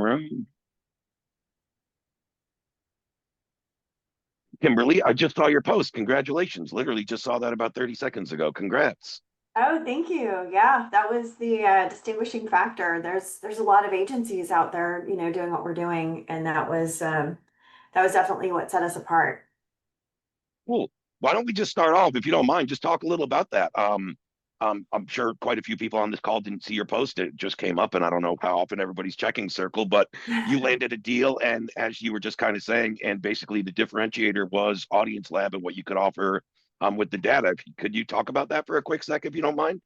room. Kimberly, I just saw your post. Congratulations. Literally just saw that about 30 seconds ago. Congrats. Oh, thank you. Yeah, that was the distinguishing factor. There's a lot of agencies out there, doing what we're doing, and that was definitely what set us apart. Cool. Why don't we just start off, if you don't mind, just talk a little about that. I'm sure quite a few people on this call didn't see your post. It just came up, and I don't know how often everybody's checking Circle, but you landed a deal, and as you were just kind of saying, and basically the differentiator was AudienceLab and what you could offer with the data. Could you talk about that for a quick sec, if you don't mind?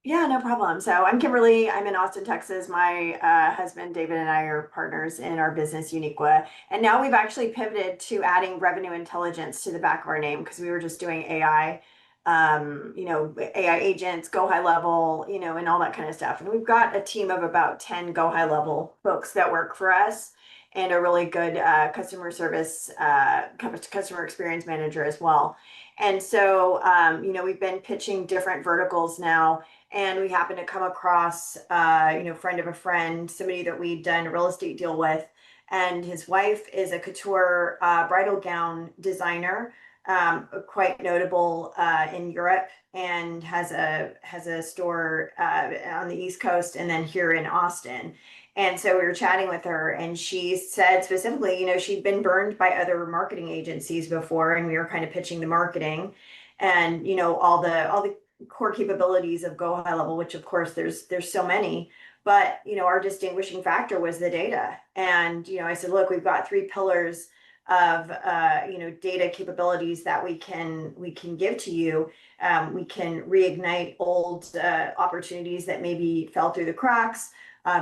Yeah, no problem. So I'm Kimberly. I'm in Austin, Texas. My husband David and I are partners in our business Uniqua, and now we've actually pivoted to adding revenue intelligence to the back of our name because we were just doing AI, AI agents, go high level, and all that kind of stuff. And we've got a team of about 10 go high level folks that work for us, and a really good customer service, customer experience manager as well. And so, we've been pitching different verticals now, and we happened to come across friend of a friend, somebody that we'd done a real estate deal with, and his wife is a couture bridal gown designer, quite notable in Europe, and has a store on the East Coast and then here in Austin. And so we were chatting with her, and she said specifically, she'd been burned by other marketing agencies before, and we were kind of pitching the marketing and all the core capabilities of GoHighLevel, which of course there's so many, but our distinguishing factor was the data. And I said, look, we've got three pillars of data capabilities that we can give to you. We can reignite old opportunities that maybe fell through the cracks.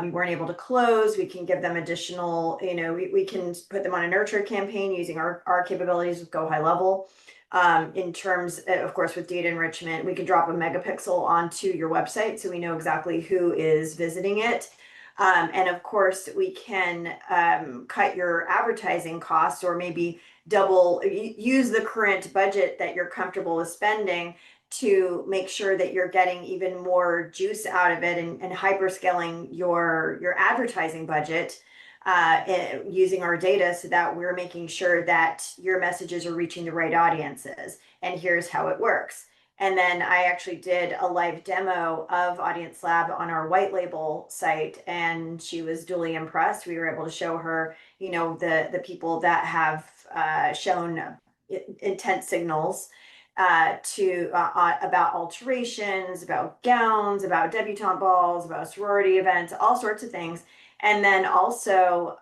You weren't able to close. We can give them additional, we can put them on a nurture campaign using our capabilities with GoHighLevel. In terms, of course, with data enrichment, we can drop a megapixel onto your website so we know exactly who is visiting it. And of course, we can cut your advertising costs, or maybe use the current budget that you're comfortable with spending to make sure that you're getting even more juice out of it, and hyperscaling your advertising budget using our data so that we're making sure that your messages are reaching the right audiences. And here's how it works. And then I actually did a live demo of AudienceLab on our white label site, and she was duly impressed. We were able to show her, the people that have shown intent signals about alterations, about gowns, about debutante balls, about sorority events, all sorts of things. And then also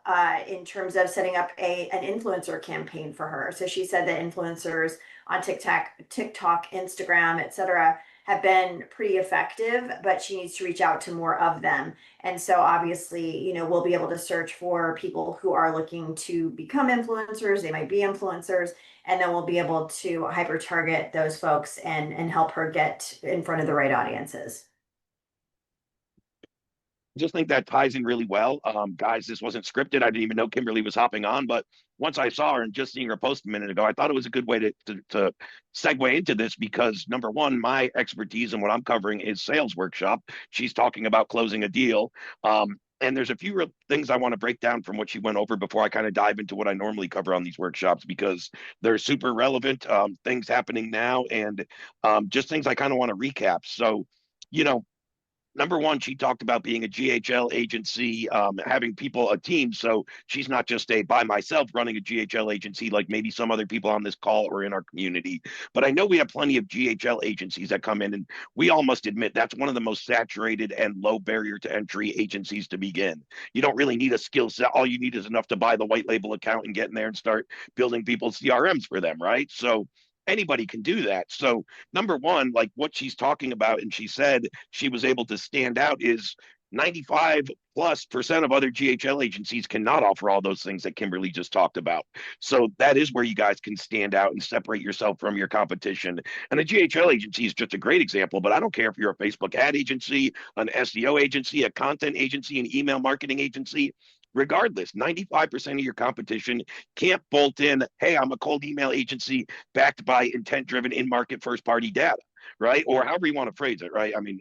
in terms of setting up an influencer campaign for her. So she said that influencers on TikTok, Instagram, etc., have been pretty effective, but she needs to reach out to more of them. And so obviously, we'll be able to search for people who are looking to become influencers. They might be influencers, and then we'll be able to hyper target those folks and help her get in front of the right audiences. Just think that ties in really well. Guys, this wasn't scripted. I didn't even know Kimberly was hopping on, but once I saw her and just seeing her post a minute ago, I thought it was a good way to segue into this because number one, my expertise and what I'm covering is sales workshop. She's talking about closing a deal. And there's a few real things I want to break down from what she went over before I kind of dive into what I normally cover on these workshops because they're super relevant, things happening now, and just things I kind of want to recap. So, you know, number one, she talked about being a GHL agency, having people, a team. So she's not just a by myself running a GHL agency like maybe some other people on this call or in our community. But I know we have plenty of GHL agencies that come in, and we all must admit that's one of the most saturated and low barrier to entry agencies to begin. You don't really need a skill set. All you need is enough to buy the white label account and get in there and start building people's CRMs for them, right? So anybody can do that. So number one, like what she's talking about, and she said she was able to stand out is 95+% of other GHL agencies cannot offer all those things that Kimberly just talked about. So that is where you guys can stand out and separate yourself from your competition. And a GHL agency is just a great example, but I don't care if you're a Facebook ad agency, an SEO agency, a content agency, an email marketing agency. Regardless, 95% of your competition can't bolt in, hey, I'm a cold email agency backed by intent driven in market first party data, right? Or however you want to phrase it, right? I mean,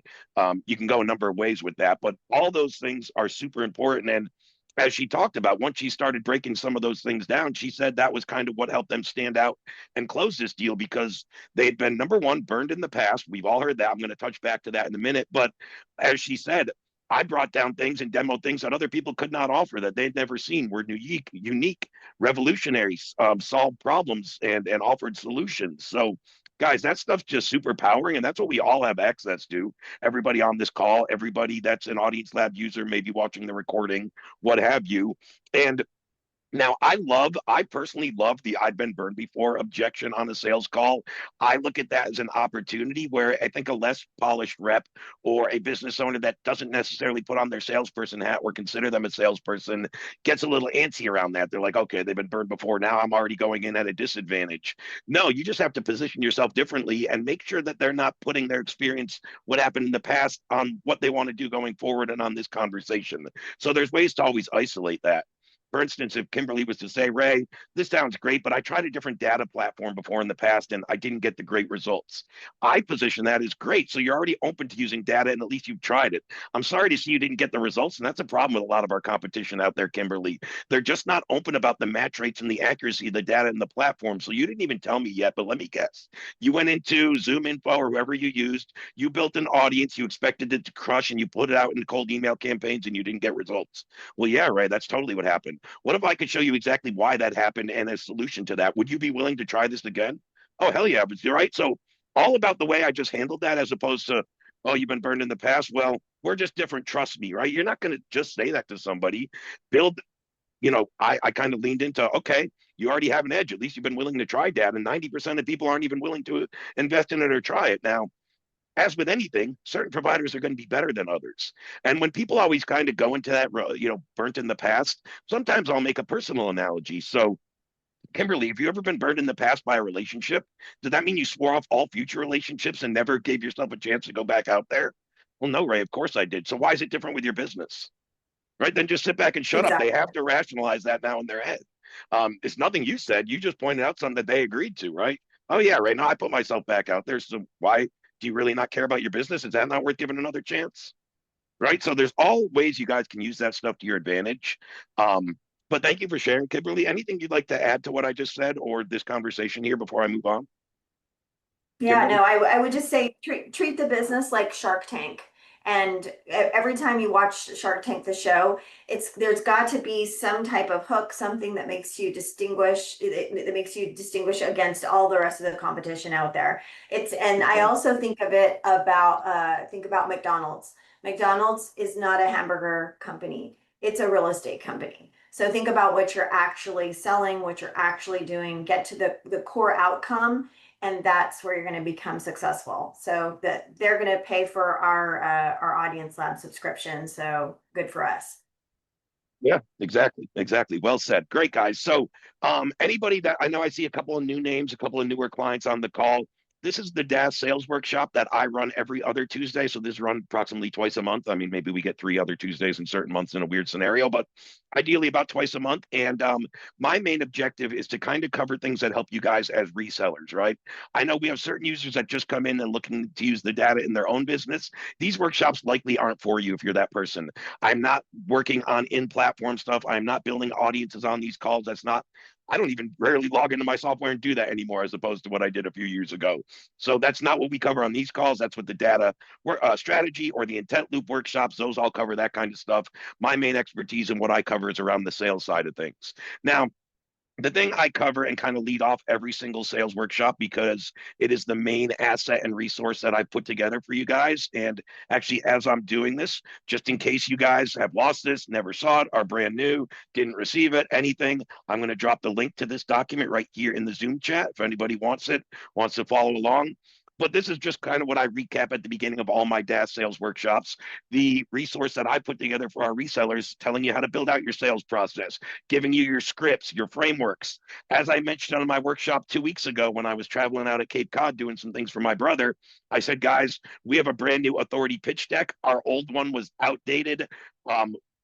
you can go a number of ways with that, but all those things are super important. And as she talked about, once she started breaking some of those things down, she said that was kind of what helped them stand out and close this deal because they'd been number one, burned in the past. We've all heard that. I'm going to touch back to that in a minute. But as she said, I brought down things and demoed things that other people could not offer that they'd never seen. Were unique, revolutionary, solved problems and offered solutions. So, guys, that stuff's just super powering, and that's what we all have access to. Everybody on this call, everybody that's an AudienceLab user, maybe watching the recording, what have you. And now, I personally love the I've been burned before objection on a sales call. I look at that as an opportunity where I think a less polished rep or a business owner that doesn't necessarily put on their salesperson hat or consider them a salesperson gets a little antsy around that. They're like, okay, they've been burned before. Now I'm already going in at a disadvantage. No, you just have to position yourself differently and make sure that they're not putting their experience, what happened in the past, on what they want to do going forward and on this conversation. So there's ways to always isolate that. For instance, if Kimberly was to say, Ray, this sounds great, but I tried a different data platform before in the past and I didn't get the great results. I position that as great. So you're already open to using data and at least you've tried it. I'm sorry to see you didn't get the results. And that's a problem with a lot of our competition out there, Kimberly. They're just not open about the match rates and the accuracy of the data and the platform. So you didn't even tell me yet, but let me guess. You went into Zoom Info or whoever you used, you built an audience, you expected it to crush and you put it out in cold email campaigns and you didn't get results. Well, yeah, Ray, that's totally what happened. What if I could show you exactly why that happened and a solution to that? Would you be willing to try this again? Oh, hell yeah. But you're right. So, all about the way I just handled that as opposed to, oh, you've been burned in the past. Well, we're just different. Trust me, right? You're not going to just say that to somebody. Build, I kind of leaned into, okay, you already have an edge. At least you've been willing to try that. And 90% of people aren't even willing to invest in it or try it. Now, as with anything, certain providers are going to be better than others. And when people always kind of go into that, burnt in the past, sometimes I'll make a personal analogy. So, Kimberly, have you ever been burned in the past by a relationship? Does that mean you swore off all future relationships and never gave yourself a chance to go back out there? Well, no, Ray, of course I did. So why is it different with your business? Right? Then just sit back and shut up. They Exactly. have to rationalize that now in their head. It's nothing you said. You just pointed out something that they agreed to, right? Oh yeah, right now I put myself back out there. So why do you really not care about your business? Is that not worth giving another chance? Right. So there's all ways you guys can use that stuff to your advantage. But thank you for sharing, Kimberly. Anything you'd like to add to what I just said or this conversation here before I move on, Yeah, Kimberly? no, I would just say treat the business like Shark Tank. And every time you watch Shark Tank, the show, there's got to be some type of hook, something that makes you distinguish against all the rest of the competition out there. And Good I point. also think about McDonald's. McDonald's is not a hamburger company. It's a real estate company. So think about what you're actually selling, what you're actually doing, get to the core outcome, and that's where you're going to become successful. So that they're going to pay for our AudienceLab subscription. So good for us. Yeah, exactly. Exactly. Well said. Great, guys. So, anybody that I know, I see a couple of new names, a couple of newer clients on the call. This is the DaaS Sales Workshop that I run every other Tuesday. So this is run approximately twice a month. I mean, maybe we get 3 other Tuesdays in certain months in a weird scenario, but ideally about twice a month. And my main objective is to kind of cover things that help you guys as resellers, right? I know we have certain users that just come in and looking to use the data in their own business. These workshops likely aren't for you if you're that person. I'm not working on in-platform stuff. I'm not building audiences on these calls. I don't even rarely log into my software and do that anymore as opposed to what I did a few years ago. So that's not what we cover on these calls. That's what the data strategy or the intent loop workshops, those all cover that kind of stuff. My main expertise and what I cover is around the sales side of things. Now, the thing I cover and kind of lead off every single sales workshop because it is the main asset and resource that I put together for you guys. And actually, as I'm doing this, just in case you guys have lost this, never saw it, are brand new, didn't receive it, anything, I'm going to drop the link to this document right here in the Zoom chat. If anybody wants to follow along. But this is just kind of what I recap at the beginning of all my DaaS sales workshops. The resource that I put together for our resellers, telling you how to build out your sales process, giving you your scripts, your frameworks. As I mentioned on my workshop 2 weeks ago when I was traveling out at Cape Cod doing some things for my brother, I said, guys, we have a brand new authority pitch deck. Our old one was outdated.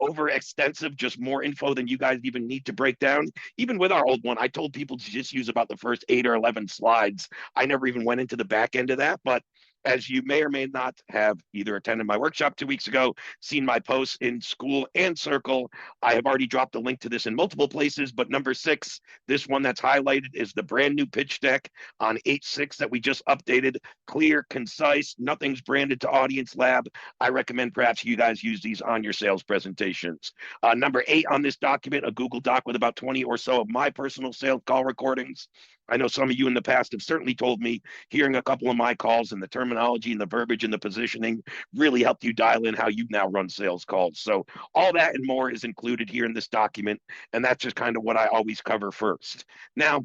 Overextensive, just more info than you guys even need to break down. Even with our old one, I told people to just use about the first 8 or 11 slides. I never even went into the back end of that, but as you may or may not have either attended my workshop 2 weeks ago, seen my posts in School and Circle, I have already dropped a link to this in multiple places. But number 6, this one that's highlighted, is the brand new pitch deck on 8/6 that we just updated. Clear, concise, nothing's branded to AudienceLab. I recommend perhaps you guys use these on your sales presentations. Number 8 on this document, a Google Doc with about 20 or so of my personal sales call recordings. I know some of you in the past have certainly told me hearing a couple of my calls and the terminology and the verbiage and the positioning really helped you dial in how you now run sales calls. So all that and more is included here in this document, and that's just kind of what I always cover first. Now,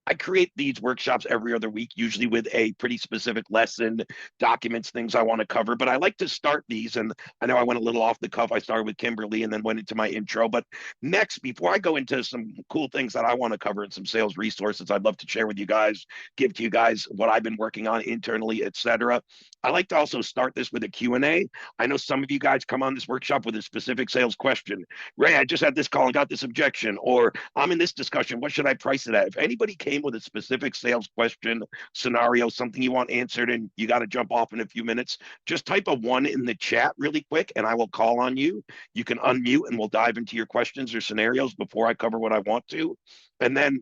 I create these workshops every other week, usually with a pretty specific lesson, documents, things I want to cover. But I like to start these, and I know I went a little off the cuff. I started with Kimberly and then went into my intro. But next, before I go into some cool things that I want to cover and some sales resources I'd love to share with you guys, give to you guys what I've been working on internally, etc. I like to also start this with a Q&A. I know some of you guys come on this workshop with a specific sales question. Ray, I just had this call and got this objection, or I'm in this discussion. What should I price it at? If anybody came with a specific sales question, scenario, something you want answered, and you got to jump off in a few minutes, just type a 1 in the chat really quick, and I will call on you. You can unmute, and we'll dive into your questions or scenarios before I cover what I want to. And then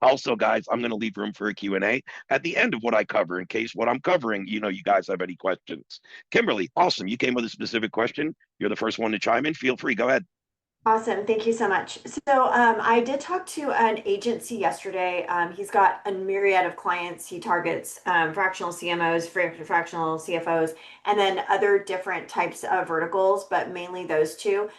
also, guys, I'm going to leave room for a Q&A at the end of what I cover in case what I'm covering, you guys have any questions. Kimberly, awesome. You came with a specific question. You're the first one to chime in. Feel free. Go ahead. Awesome. Thank you so much. So I did talk to an agency yesterday. He's got a myriad of clients. He targets fractional CMOs, fractional CFOs, and then other different types of verticals, but mainly those two.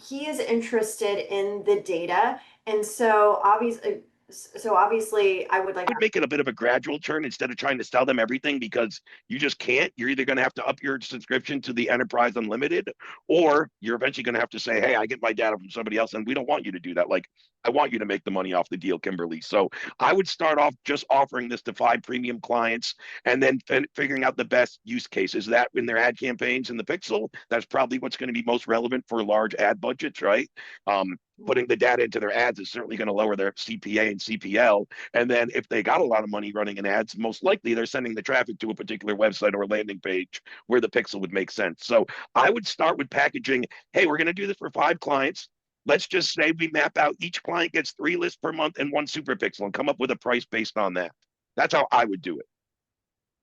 He is interested in the data. And so obviously I would like. I would make it a bit of a gradual turn instead of trying to sell them everything, because you just can't. You're either going to have to up your subscription to the Enterprise Unlimited, or you're eventually going to have to say, hey, I get my data from somebody else, and we don't want you to do that. Like, I want you to make the money off the deal, Kimberly. So I would start off just offering this to 5 premium clients, and then figuring out the best use cases. That in their ad campaigns in the Pixel, that's probably what's going to be most relevant for large ad budgets, right? Putting the data into their ads is certainly going to lower their CPA and CPL. And then if they got a lot of money running in ads, most likely they're sending the traffic to a particular website or a landing page where the Pixel would make sense. So I would start with packaging. Hey, we're going to do this for 5 clients. Let's just say we map out each client gets 3 lists per month and 1 super pixel, and come up with a price based on that. That's how I would do it.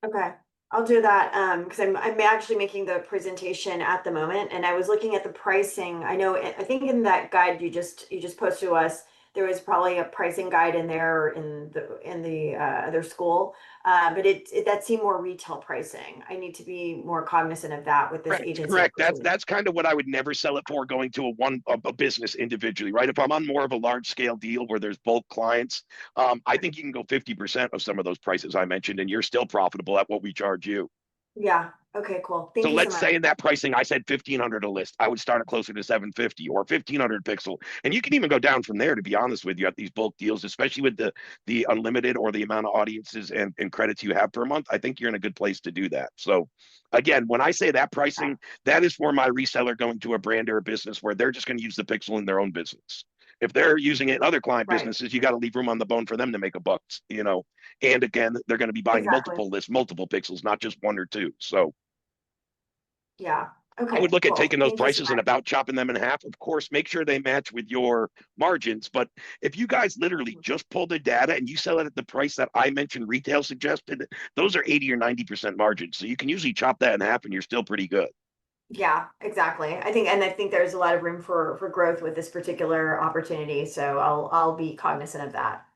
Okay, I'll do that because I'm actually making the presentation at the moment, and I was looking at the pricing. I know I think in that guide you just posted to us, there was probably a pricing guide in there in the other school, but it that seemed more retail pricing. I need to be more cognizant of that with this Correct, agency correct. That's opportunity. that's kind of what I would never sell it for, going to a business individually, right? If I'm on more of a large scale deal where there's bulk clients, I think you can go 50% of some of those prices I mentioned, and you're still profitable at what we charge you. Yeah. Okay. Cool. So Thank you so let's much. say in that pricing, I said 1,500 a list. I would start it closer to 750 or 1,500 pixel, and you can even go down from there. To be honest with you, at these bulk deals, especially with the unlimited or the amount of audiences and credits you have per month, I think you're in a good place to do that. So, again, when I say that pricing, that is for my reseller going to a brand or a business where they're just going to use the pixel in their own business. If they're using it in other client Right. businesses, you got to leave room on the bone for them to make a buck. And again, they're going to be buying Exactly. multiple lists, multiple pixels, not just 1 or 2. So Yeah. I would Okay. look at Cool. taking those Thank you so prices and much. about chopping them in half. Of course, make sure they match with your margins. But if you guys literally just pull the data and you sell it at the price that I mentioned retail suggested, those are 80 or 90% margins. So you can usually chop that in half and you're still pretty good. Yeah, exactly. I think there's a lot of room for growth with this particular opportunity. So I'll be cognizant of that.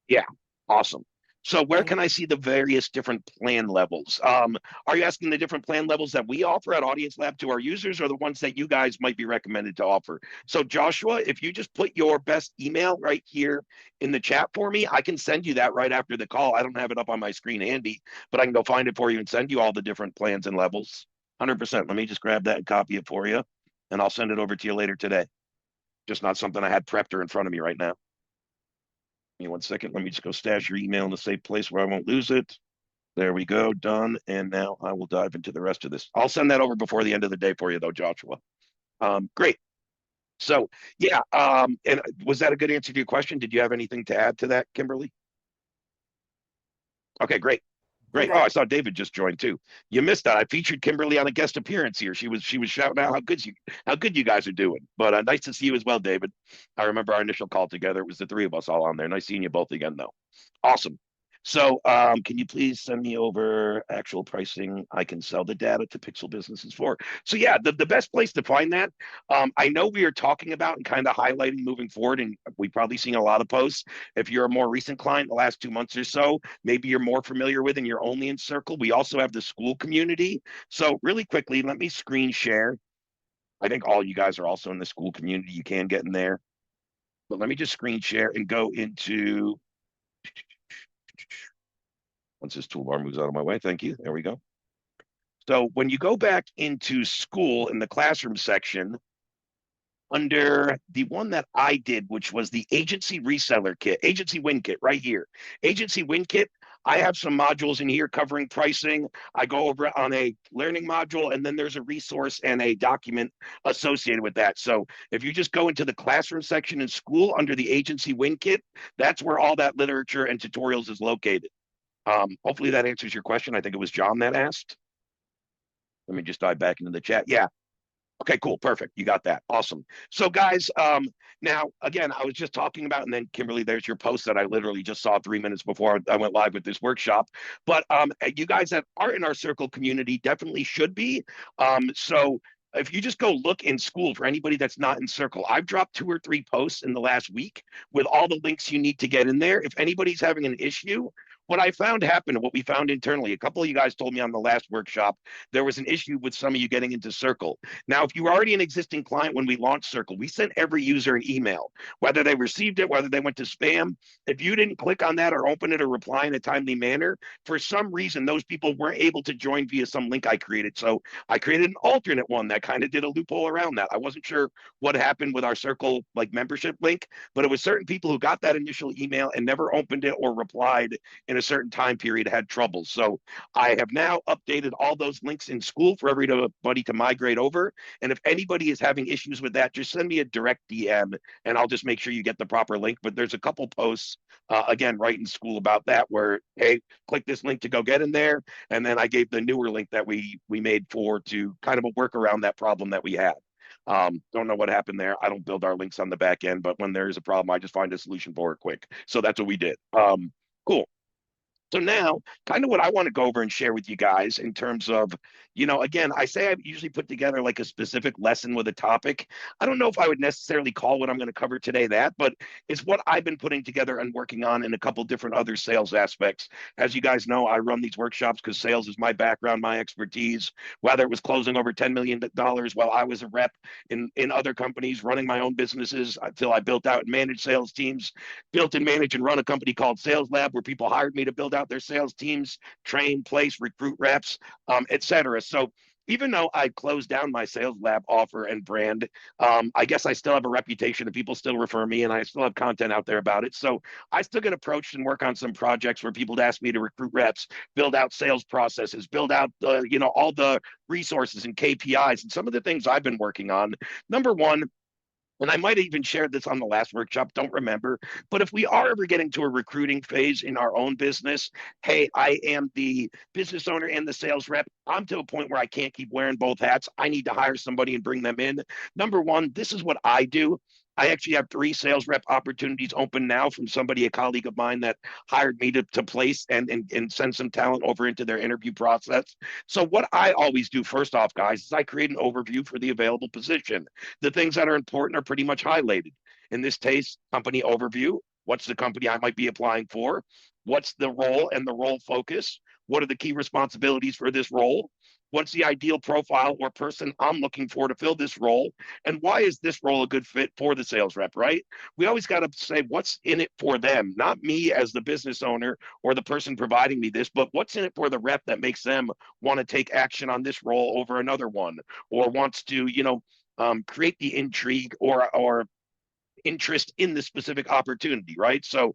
Yeah, awesome. So where Okay. can I see the various different plan levels? Are you asking the different plan levels that we offer at Audience Lab to our users, or the ones that you guys might be recommended to offer? So Joshua, if you just put your best email right here in the chat for me, I can send you that right after the call. I don't have it up on my screen handy, but I can go find it for you and send you all the different plans and levels. 100%. Let me just grab that and copy it for you, and I'll send it over to you later today. Just not something I had prepped or in front of me right now. Give me 1 second. Let me just go stash your email in a safe place where I won't lose it. There we go. Done. And now I will dive into the rest of this. I'll send that over before the end of the day for you, though, Joshua. Great. So, yeah. And was that a good answer to your question? Did you have anything to add to that, Kimberly? Okay, great. I'm Great. Oh, good. I saw David just joined too. You missed that. I featured Kimberly on a guest appearance here. She was shouting out how good you guys are doing. But nice to see you as well, David. I remember our initial call together. It was the three of us all on there. Nice seeing you both again, though. Awesome. So, can you please send me over actual pricing I can sell the data to Pixel businesses for? So, yeah, the best place to find that, I know we are talking about and kind of highlighting moving forward, and we've probably seen a lot of posts. If you're a more recent client, the last 2 months or so, maybe you're more familiar with and you're only in Circle. We also have the school community. So, really quickly, let me screen share. I think all you guys are also in the school community. You can get in there, but let me just screen share and go into once this toolbar moves out of my way. Thank you. There we go. So when you go back into school in the classroom section, under the one that I did, which was the agency reseller kit, agency win kit right here. Agency win kit, I have some modules in here covering pricing. I go over it on a learning module, and then there's a resource and a document associated with that. So if you just go into the classroom section in school under the agency win kit, that's where all that literature and tutorials is located. Hopefully that answers your question. I think it was John that asked. Let me just dive back into the chat. Yeah. Okay, cool. Perfect. You got that. Awesome. So, guys, now, again, I was just talking about, and then Kimberly, there's your post that I literally just saw 3 minutes before I went live with this workshop. But you guys that are in our Circle community definitely should be. So, if you just go look in school for anybody that's not in Circle, I've dropped 2 or 3 posts in the last week with all the links you need to get in there. If anybody's having an issue, what I found happened, what we found internally, a couple of you guys told me on the last workshop, there was an issue with some of you getting into Circle. Now, if you were already an existing client when we launched Circle, we sent every user an email, whether they received it, whether they went to spam. If you didn't click on that or open it or reply in a timely manner, for some reason, those people weren't able to join via some link I created. So I created an alternate one that kind of did a loophole around that. I wasn't sure what happened with our Circle like membership link, but it was certain people who got that initial email and never opened it or replied in a certain time period had trouble. So I have now updated all those links in school for everybody to migrate over. And if anybody is having issues with that, just send me a direct DM and I'll just make sure you get the proper link. But there's a couple posts, again, right in school about that where, hey, click this link to go get in there. And then I gave the newer link that we made for to kind of a work around that problem that we had. Don't know what happened there. I don't build our links on the back end, but when there's a problem, I just find a solution for it quick. So that's what we did. Cool. So now, kind of what I want to go over and share with you guys in terms of, again, I say I usually put together like a specific lesson with a topic. I don't know if I would necessarily call what I'm going to cover today that, but it's what I've been putting together and working on in a couple different other sales aspects. As you guys know, I run these workshops because sales is my background, my expertise, whether it was closing over $10 million while I was a rep in other companies, running my own businesses until I built out and managed sales teams, built and managed and run a company called AudienceLab where people hired me to build out their sales teams, train, place, recruit reps, etc. So even though I closed down my sales lab offer and brand, I guess I still have a reputation and people still refer me and I still have content out there about it. So I still get approached and work on some projects where people ask me to recruit reps, build out sales processes, build out all the resources and KPIs and some of the things I've been working on. Number one, and I might have even shared this on the last workshop, don't remember. But if we are ever getting to a recruiting phase in our own business, hey, I am the business owner and the sales rep. I'm to a point where I can't keep wearing both hats. I need to hire somebody and bring them in. Number one, this is what I do. I actually have 3 sales rep opportunities open now from somebody, a colleague of mine that hired me to place and send some talent over into their interview process. So what I always do first off, guys, is I create an overview for the available position. The things that are important are pretty much highlighted. In this case, company overview. What's the company I might be applying for? What's the role and the role focus? What are the key responsibilities for this role? What's the ideal profile or person I'm looking for to fill this role? And why is this role a good fit for the sales rep, right? We always got to say what's in it for them, not me as the business owner or the person providing me this, but what's in it for the rep that makes them want to take action on this role over another one or wants to, create the intrigue or interest in the specific opportunity, right? So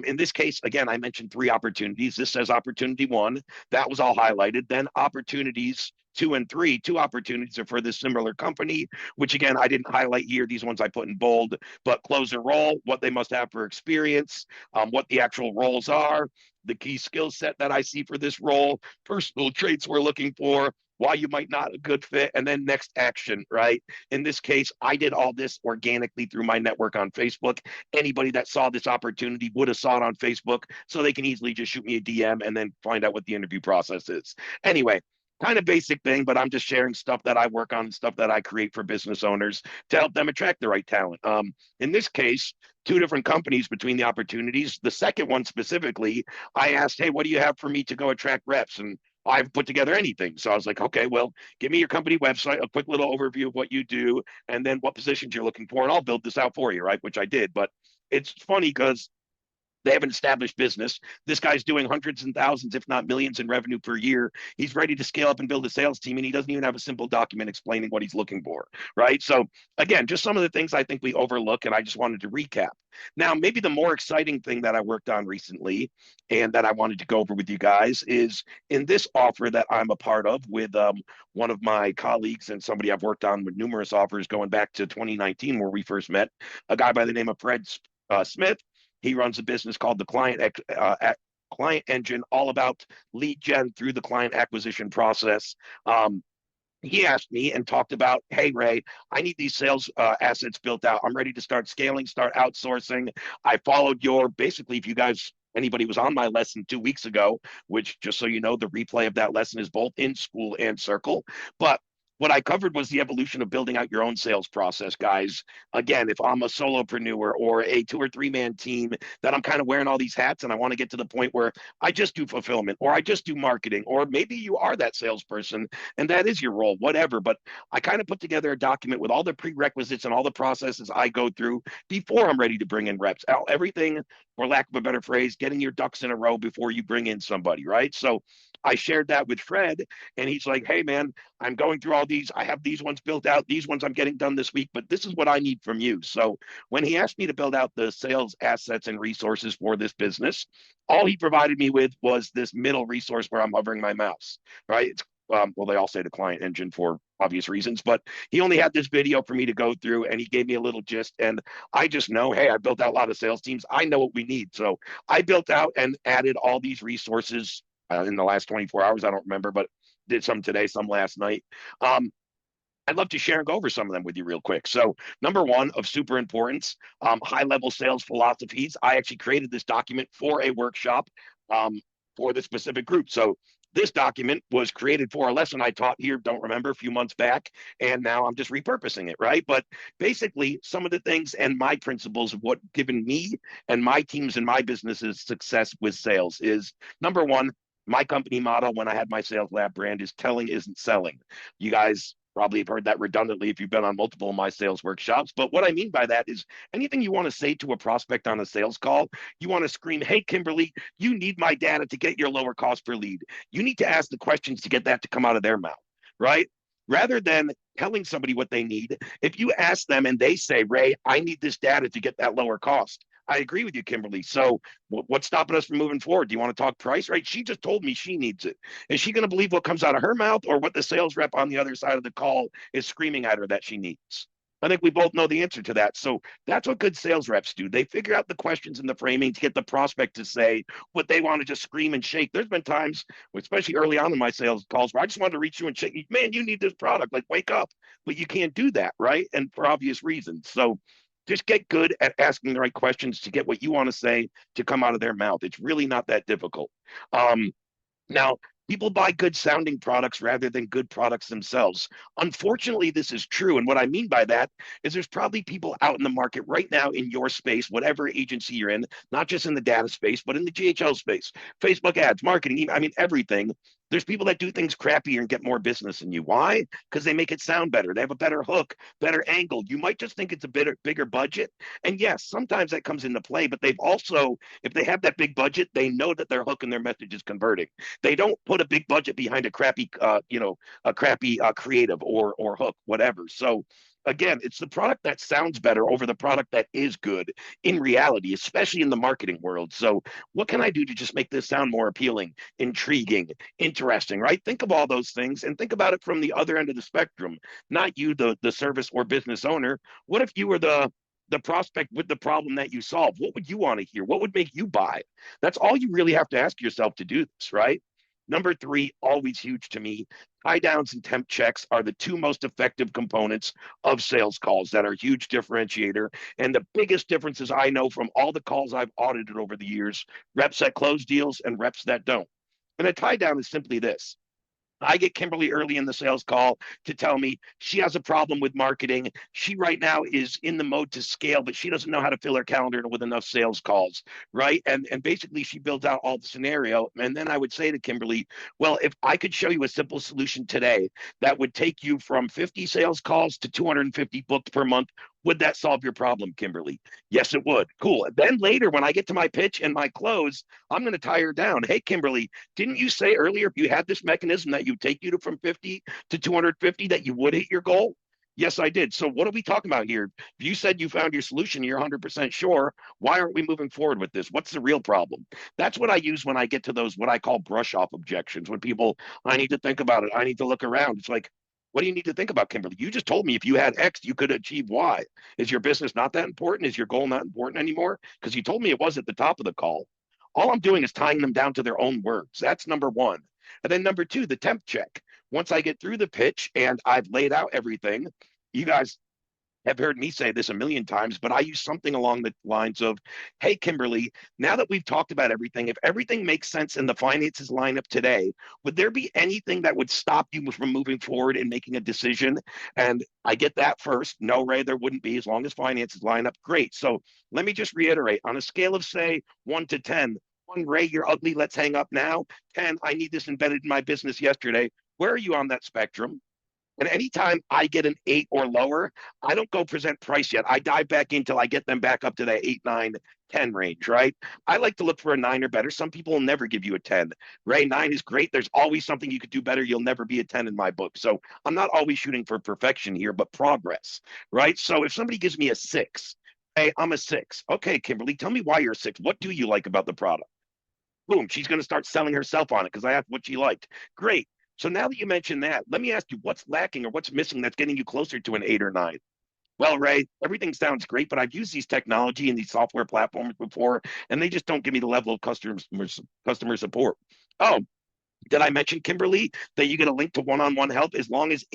in this case, again, I mentioned 3 opportunities. This says opportunity 1. That was all highlighted. Then opportunities 2 and 3, 2 opportunities are for this similar company, which again, I didn't highlight here. These ones I put in bold, but closer role, what they must have for experience, what the actual roles are, the key skill set that I see for this role, personal traits we're looking for, why you might not a good fit, and then next action, right? In this case, I did all this organically through my network on Facebook. Anybody that saw this opportunity would have saw it on Facebook, so they can easily just shoot me a DM and then find out what the interview process is. Anyway, kind of basic thing, but I'm just sharing stuff that I work on and stuff that I create for business owners to help them attract the right talent. In this case, two different companies between the opportunities. The second one specifically, I asked, hey, what do you have for me to go attract reps? And I've put together anything. So I was like, okay, well, give me your company website, a quick little overview of what you do, and then what positions you're looking for, and I'll build this out for you, right? Which I did. But it's funny because they have an established business. This guy's doing hundreds and thousands, if not millions in revenue per year. He's ready to scale up and build a sales team, and he doesn't even have a simple document explaining what he's looking for, right? So again, just some of the things I think we overlook, and I just wanted to recap. Now, maybe the more exciting thing that I worked on recently and that I wanted to go over with you guys is in this offer that I'm a part of with one of my colleagues and somebody I've worked on with numerous offers going back to 2019 where we first met, a guy by the name of Fred Smith. He runs a business called the Client Engine, all about lead gen through the client acquisition process. He asked me and talked about, hey, Ray, I need these sales assets built out. I'm ready to start scaling, start outsourcing. I followed your, basically, if you guys, anybody was on my lesson 2 weeks ago, which just so you know, the replay of that lesson is both in School and Circle. But what I covered was the evolution of building out your own sales process, guys. Again, if I'm a solopreneur or a 2 or 3 man team that I'm kind of wearing all these hats and I want to get to the point where I just do fulfillment or I just do marketing, or maybe you are that salesperson and that is your role, whatever. But I kind of put together a document with all the prerequisites and all the processes I go through before I'm ready to bring in reps. Everything, for lack of a better phrase, getting your ducks in a row before you bring in somebody, right? So I shared that with Fred, and he's like, hey, man, I'm going through all these. I have these ones built out. These ones I'm getting done this week, but this is what I need from you. So when he asked me to build out the sales assets and resources for this business, all he provided me with was this middle resource where I'm hovering my mouse, right? Well, they all say the Client Engine for obvious reasons, but he only had this video for me to go through and he gave me a little gist. And I just know, hey, I built out a lot of sales teams. I know what we need. So I built out and added all these resources in the last 24 hours. I don't remember, but did some today, some last night. I'd love to share and go over some of them with you real quick. So number one of super importance, high level sales philosophies. I actually created this document for a workshop for the specific group. So this document was created for a lesson I taught here, don't remember, a few months back, and now I'm just repurposing it, right? But basically, some of the things and my principles of what given me and my teams and my businesses success with sales is number one, my company motto when I had my Sales Lab brand is telling isn't selling. You guys probably have heard that redundantly if you've been on multiple of my sales workshops. But what I mean by that is anything you want to say to a prospect on a sales call, you want to scream, hey, Kimberly, you need my data to get your lower cost per lead. You need to ask the questions to get that to come out of their mouth, right? Rather than telling somebody what they need, if you ask them and they say, Ray, I need this data to get that lower cost. I agree with you, Kimberly. So what's stopping us from moving forward? Do you want to talk price? Right? She just told me she needs it. Is she going to believe what comes out of her mouth or what the sales rep on the other side of the call is screaming at her that she needs? I think we both know the answer to that. So that's what good sales reps do. They figure out the questions and the framing to get the prospect to say what they want to just scream and shake. There's been times, especially early on in my sales calls, where I just wanted to reach you and shake you. Man, you need this product. Like, wake up. But you can't do that, right? And for obvious reasons. So just get good at asking the right questions to get what you want to say to come out of their mouth. It's really not that difficult. Now, people buy good sounding products rather than good products themselves. Unfortunately, this is true. And what I mean by that is there's probably people out in the market right now in your space, whatever agency you're in, not just in the data space, but in the GHL space, Facebook ads, marketing, I mean, everything. There's people that do things crappier and get more business than you. Why? Because they make it sound better. They have a better hook, better angle. You might just think it's a bigger budget. And yes, sometimes that comes into play, but they've also, if they have that big budget, they know that their hook and their message is converting. They don't put a big budget behind a crappy, a crappy creative or hook, whatever. So again, it's the product that sounds better over the product that is good in reality, especially in the marketing world. So what can I do to just make this sound more appealing, intriguing, interesting, right? Think of all those things and think about it from the other end of the spectrum, not you, the service or business owner. What if you were the prospect with the problem that you solve. What would you want to hear? What would make you buy? That's all you really have to ask yourself to do this, right? Number three, always huge to me, tie downs and temp checks are the two most effective components of sales calls that are a huge differentiator. And the biggest differences I know from all the calls I've audited over the years, reps that close deals and reps that don't. And a tie down is simply this: I get Kimberly early in the sales call to tell me she has a problem with marketing. She right now is in the mode to scale, but she doesn't know how to fill her calendar with enough sales calls, right? And basically she builds out all the scenario. And then I would say to Kimberly, well, if I could show you a simple solution today that would take you from 50 sales calls to 250 booked per month, would that solve your problem, Kimberly? Yes, it would. Cool. Then later, when I get to my pitch and my close, I'm going to tie her down. Hey, Kimberly, didn't you say earlier if you had this mechanism that you take you to from 50 to 250 that you would hit your goal? Yes, I did. So what are we talking about here? If you said you found your solution, you're 100% sure. Why aren't we moving forward with this? What's the real problem? That's what I use when I get to those, what I call brush off objections. When people, I need to think about it. I need to look around. It's like, what do you need to think about, Kimberly? You just told me if you had X, you could achieve Y. Is your business not that important? Is your goal not important anymore? Because you told me it was at the top of the call. All I'm doing is tying them down to their own words. That's number one. And then number two, the temp check. Once I get through the pitch and I've laid out everything, you guys have heard me say this a million times, but I use something along the lines of, hey, Kimberly, now that we've talked about everything, if everything makes sense and the finances line up today, would there be anything that would stop you from moving forward and making a decision? And I get that first. No, Ray, there wouldn't be as long as finances line up. Great. So let me just reiterate on a scale of, say, 1 to 10, 1, Ray, you're ugly. Let's hang up now. 10, I need this embedded in my business yesterday. Where are you on that spectrum? And anytime I get an 8 or lower, I don't go present price yet. I dive back in till I get them back up to that 8, 9, 10 range, right? I like to look for a 9 or better. Some people will never give you a 10. Ray, 9 is great. There's always something you could do better. You'll never be a 10 in my book. So I'm not always shooting for perfection here, but progress, right? So if somebody gives me a 6, hey, I'm a 6. Okay, Kimberly, tell me why you're a 6. What do you like about the product? Boom, she's going to start selling herself on it because I asked what she liked. Great. So now that you mentioned that, let me ask you what's lacking or what's missing that's getting you closer to an 8 or 9. Well, Ray, everything sounds great, but I've used these technology and these software platforms before, and they just don't give me the level of customer support. Oh, did I mention, Kimberly, that you get a link to one-on-one help as well as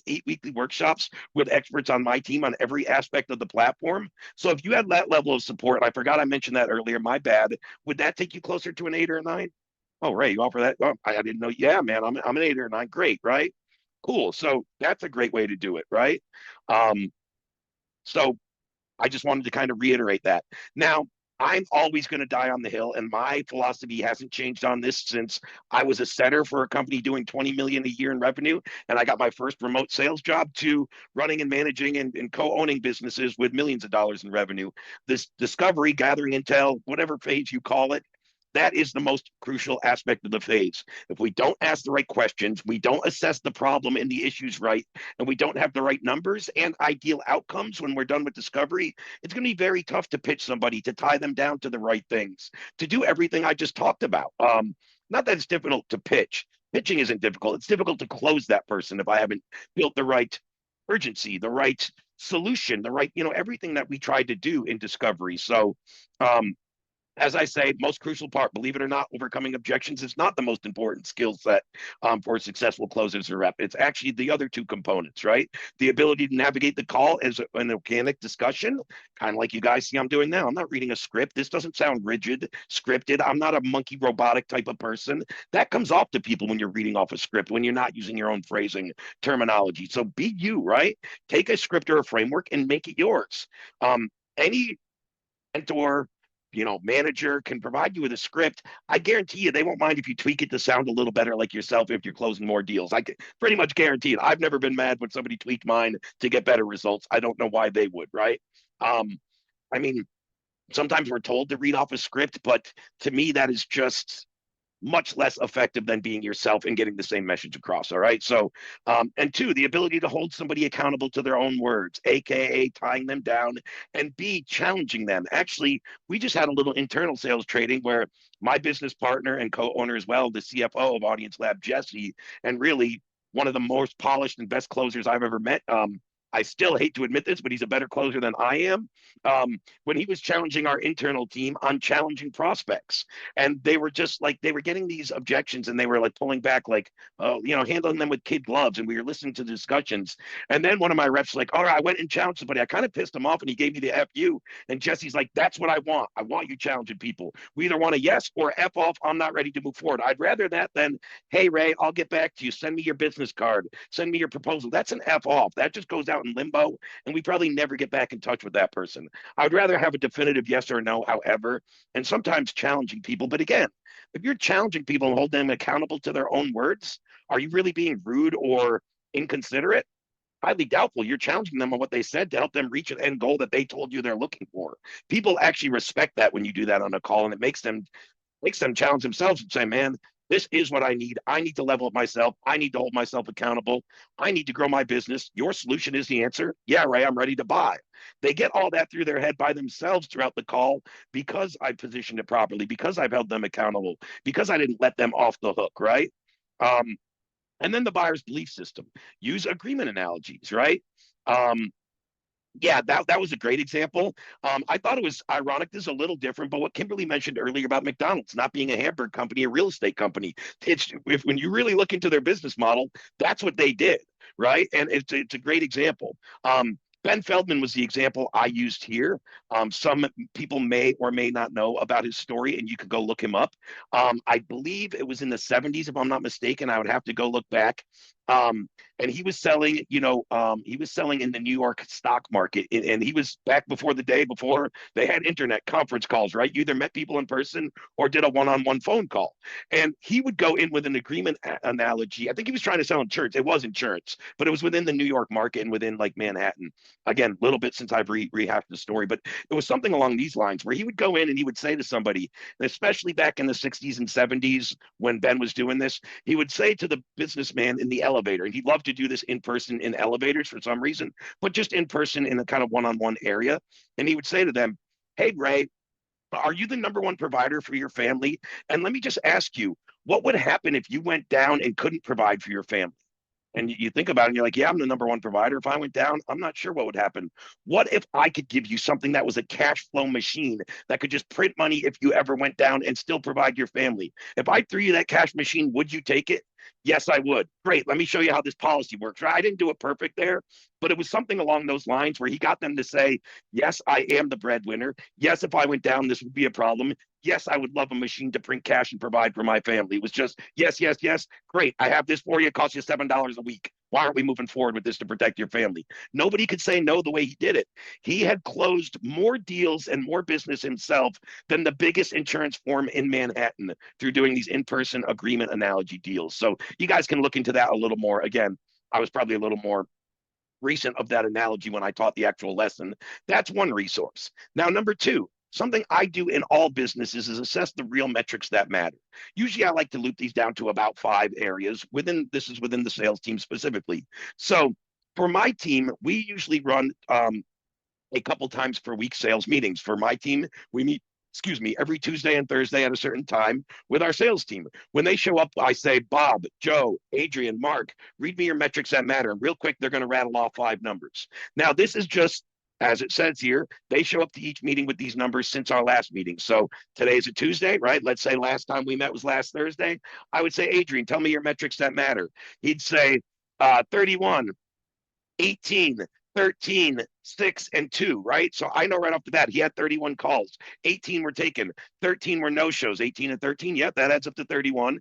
8 weekly workshops with experts on my team on every aspect of the platform? So if you had that level of support, I forgot I mentioned that earlier, my bad, would that take you closer to an 8 or a 9? Oh, Ray, you offer that? Oh, I didn't know. Yeah, man, I'm an 8 or a 9. Great, right? Cool. So that's a great way to do it, right? Um, so I just wanted to kind of reiterate that. Now, I'm always going to die on the hill, and my philosophy hasn't changed on this since I was a setter for a company doing 20 million a year in revenue, and I got my first remote sales job to running and managing and co-owning businesses with millions of dollars in revenue. This discovery, gathering intel, whatever phase you call it, that is the most crucial aspect of the phase. If we don't ask the right questions, we don't assess the problem and the issues right, and we don't have the right numbers and ideal outcomes when we're done with discovery, it's going to be very tough to pitch somebody, to tie them down to the right things, to do everything I just talked about. Not that it's difficult to pitch. Pitching isn't difficult. It's difficult to close that person if I haven't built the right urgency, the right solution, the right, everything that we tried to do in discovery. So, as I say, most crucial part, believe it or not, overcoming objections is not the most important skill set for successful closers or rep. It's actually the other two components, right? The ability to navigate the call as an organic discussion, kind of like you guys see I'm doing now. I'm not reading a script. This doesn't sound rigid, scripted. I'm not a monkey robotic type of person. That comes off to people when you're reading off a script, when you're not using your own phrasing, terminology. So be you, right? Take a script or a framework and make it yours. Any mentor, manager can provide you with a script. I guarantee you they won't mind if you tweak it to sound a little better like yourself if you're closing more deals. I can pretty much guarantee it. I've never been mad when somebody tweaked mine to get better results. I don't know why they would, right? I mean, sometimes we're told to read off a script, but to me, that is just much less effective than being yourself and getting the same message across. All right. So, and two, the ability to hold somebody accountable to their own words, AKA tying them down, and B, challenging them. Actually, we just had a little internal sales training where my business partner and co-owner as well, the CFO of AudienceLab, Jesse, and really one of the most polished and best closers I've ever met. I still hate to admit this, but he's a better closer than I am. When he was challenging our internal team on challenging prospects, and they were just like they were getting these objections, and they were like pulling back, like handling them with kid gloves, and we were listening to the discussions. And then one of my reps like, all right, I went and challenged somebody. I kind of pissed him off, and he gave me the FU. And Jesse's like, that's what I want. I want you challenging people. We either want a yes or F off. I'm not ready to move forward. I'd rather that than, hey, Ray, I'll get back to you. Send me your business card. Send me your proposal. That's an F off. That just goes out in limbo, and we probably never get back in touch with that person. I would rather have a definitive yes or no, however, and sometimes challenging people. But again, if you're challenging people and holding them accountable to their own words, are you really being rude or inconsiderate? Highly doubtful. You're challenging them on what they said to help them reach an end goal that they told you they're looking for. People actually respect that when you do that on a call, and it makes them challenge themselves and say, man, this is what I need. I need to level up myself. I need to hold myself accountable. I need to grow my business. Your solution is the answer. Yeah, Ray, I'm ready to buy. They get all that through their head by themselves throughout the call because I positioned it properly, because I've held them accountable, because I didn't let them off the hook, right? Um, and then the buyer's belief system. Use agreement analogies, right? Um, yeah, that was a great example. I thought it was ironic. This is a little different, but what Kimberly mentioned earlier about McDonald's not being a hamburger company, a real estate company, it's if when you really look into their business model, that's what they did, right? And it's a great example. Ben Feldman was the example I used here. Some people may or may not know about his story, and you could go look him up. I believe it was in the 70s, if I'm not mistaken. I would have to go look back. And he was selling, he was selling in the New York stock market, and he was back before the day before they had internet conference calls, right? You either met people in person or did a one-on-one phone call. And he would go in with an agreement analogy. I think he was trying to sell insurance. It was insurance, but it was within the New York market and within like Manhattan. Again, a little bit since I've rehashed the story, but it was something along these lines where he would go in and he would say to somebody, and especially back in the 60s and 70s when Ben was doing this, he would say to the businessman in the elevator, and he loved to do this in person in elevators for some reason, but just in person in a kind of one-on-one area. And he would say to them, hey, Ray, are you the number one provider for your family? And let me just ask you, what would happen if you went down and couldn't provide for your family? And you think about it and you're like, yeah, I'm the number one provider. If I went down, I'm not sure what would happen. What if I could give you something that was a cash flow machine that could just print money if you ever went down and still provide your family? If I threw you that cash machine, would you take it? Yes, I would. Great. Let me show you how this policy works. Right? I didn't do it perfect there, but it was something along those lines where he got them to say, yes, I am the breadwinner. Yes, if I went down, this would be a problem. Yes, I would love a machine to print cash and provide for my family. It was just, yes, yes, yes. Great. I have this for you. It costs you $7 a week. Why aren't we moving forward with this to protect your family? Nobody could say no the way he did it. He had closed more deals and more business himself than the biggest insurance firm in Manhattan through doing these in-person agreement analogy deals. So you guys can look into that a little more. Again, I was probably a little more recent of that analogy when I taught the actual lesson. That's one resource. Now, number two, something I do in all businesses is assess the real metrics that matter. Usually I like to loop these down to about 5 areas this is within the sales team specifically. So for my team, we usually run a couple times per week sales meetings. For my team, we meet every Tuesday and Thursday at a certain time with our sales team. When they show up, I say, Bob, Joe, Adrian, Mark, read me your metrics that matter. And real quick, they're going to rattle off 5 numbers. Now, this is just, as it says here, they show up to each meeting with these numbers since our last meeting. So today's a Tuesday, right? Let's say last time we met was last Thursday. I would say, Adrian, tell me your metrics that matter. He'd say 31, 18, 13, 6, and 2, right? So I know right off the bat, he had 31 calls. 18 were taken. 13 were no-shows. 18 and 13, yeah, that adds up to 31.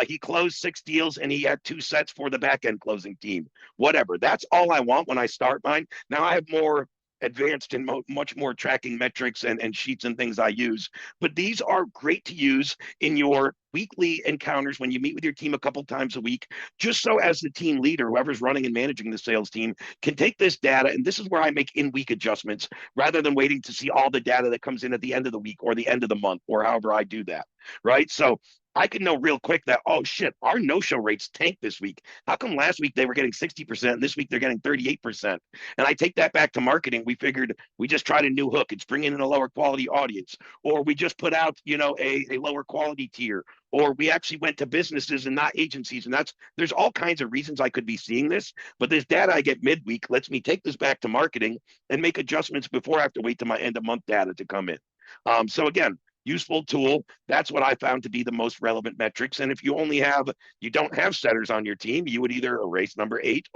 He closed 6 deals, and he had 2 sets for the back-end closing team. Whatever. That's all I want when I start mine. Now I have more advanced and much more tracking metrics and sheets and things I use. But these are great to use in your weekly encounters when you meet with your team a couple times a week, just so as the team leader, whoever's running and managing the sales team, can take this data. And this is where I make in-week adjustments rather than waiting to see all the data that comes in at the end of the week or the end of the month or however I do that, right? So I can know real quick that, oh shit, our no-show rates tanked this week. How come last week they were getting 60% and this week they're getting 38%? And I take that back to marketing. We figured we just tried a new hook. It's bringing in a lower quality audience, or we just put out, a lower quality tier, or we actually went to businesses and not agencies. And there's all kinds of reasons I could be seeing this, but this data I get midweek lets me take this back to marketing and make adjustments before I have to wait to my end of month data to come in. So again, useful tool. That's what I found to be the most relevant metrics. And if you don't have setters on your team, you would either erase number 8,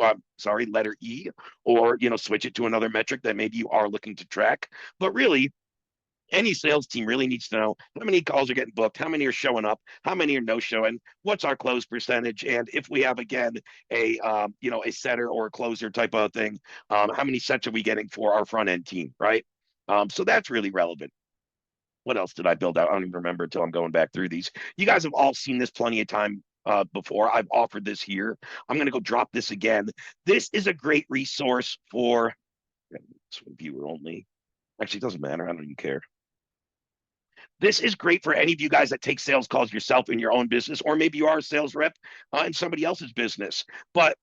letter E, or switch it to another metric that maybe you are looking to track. But really, any sales team really needs to know how many calls are getting booked, how many are showing up, how many are no showing, what's our close percentage, and if we have again a setter or a closer type of thing, how many sets are we getting for our front end team, right? So that's really relevant. What else did I build out? I don't even remember until I'm going back through these. You guys have all seen this plenty of time before. I've offered this here. I'm going to go drop this again. This is a great resource for viewer only. Actually, it doesn't matter. I don't even care. This is great for any of you guys that take sales calls yourself in your own business, or maybe you are a sales rep in somebody else's business. But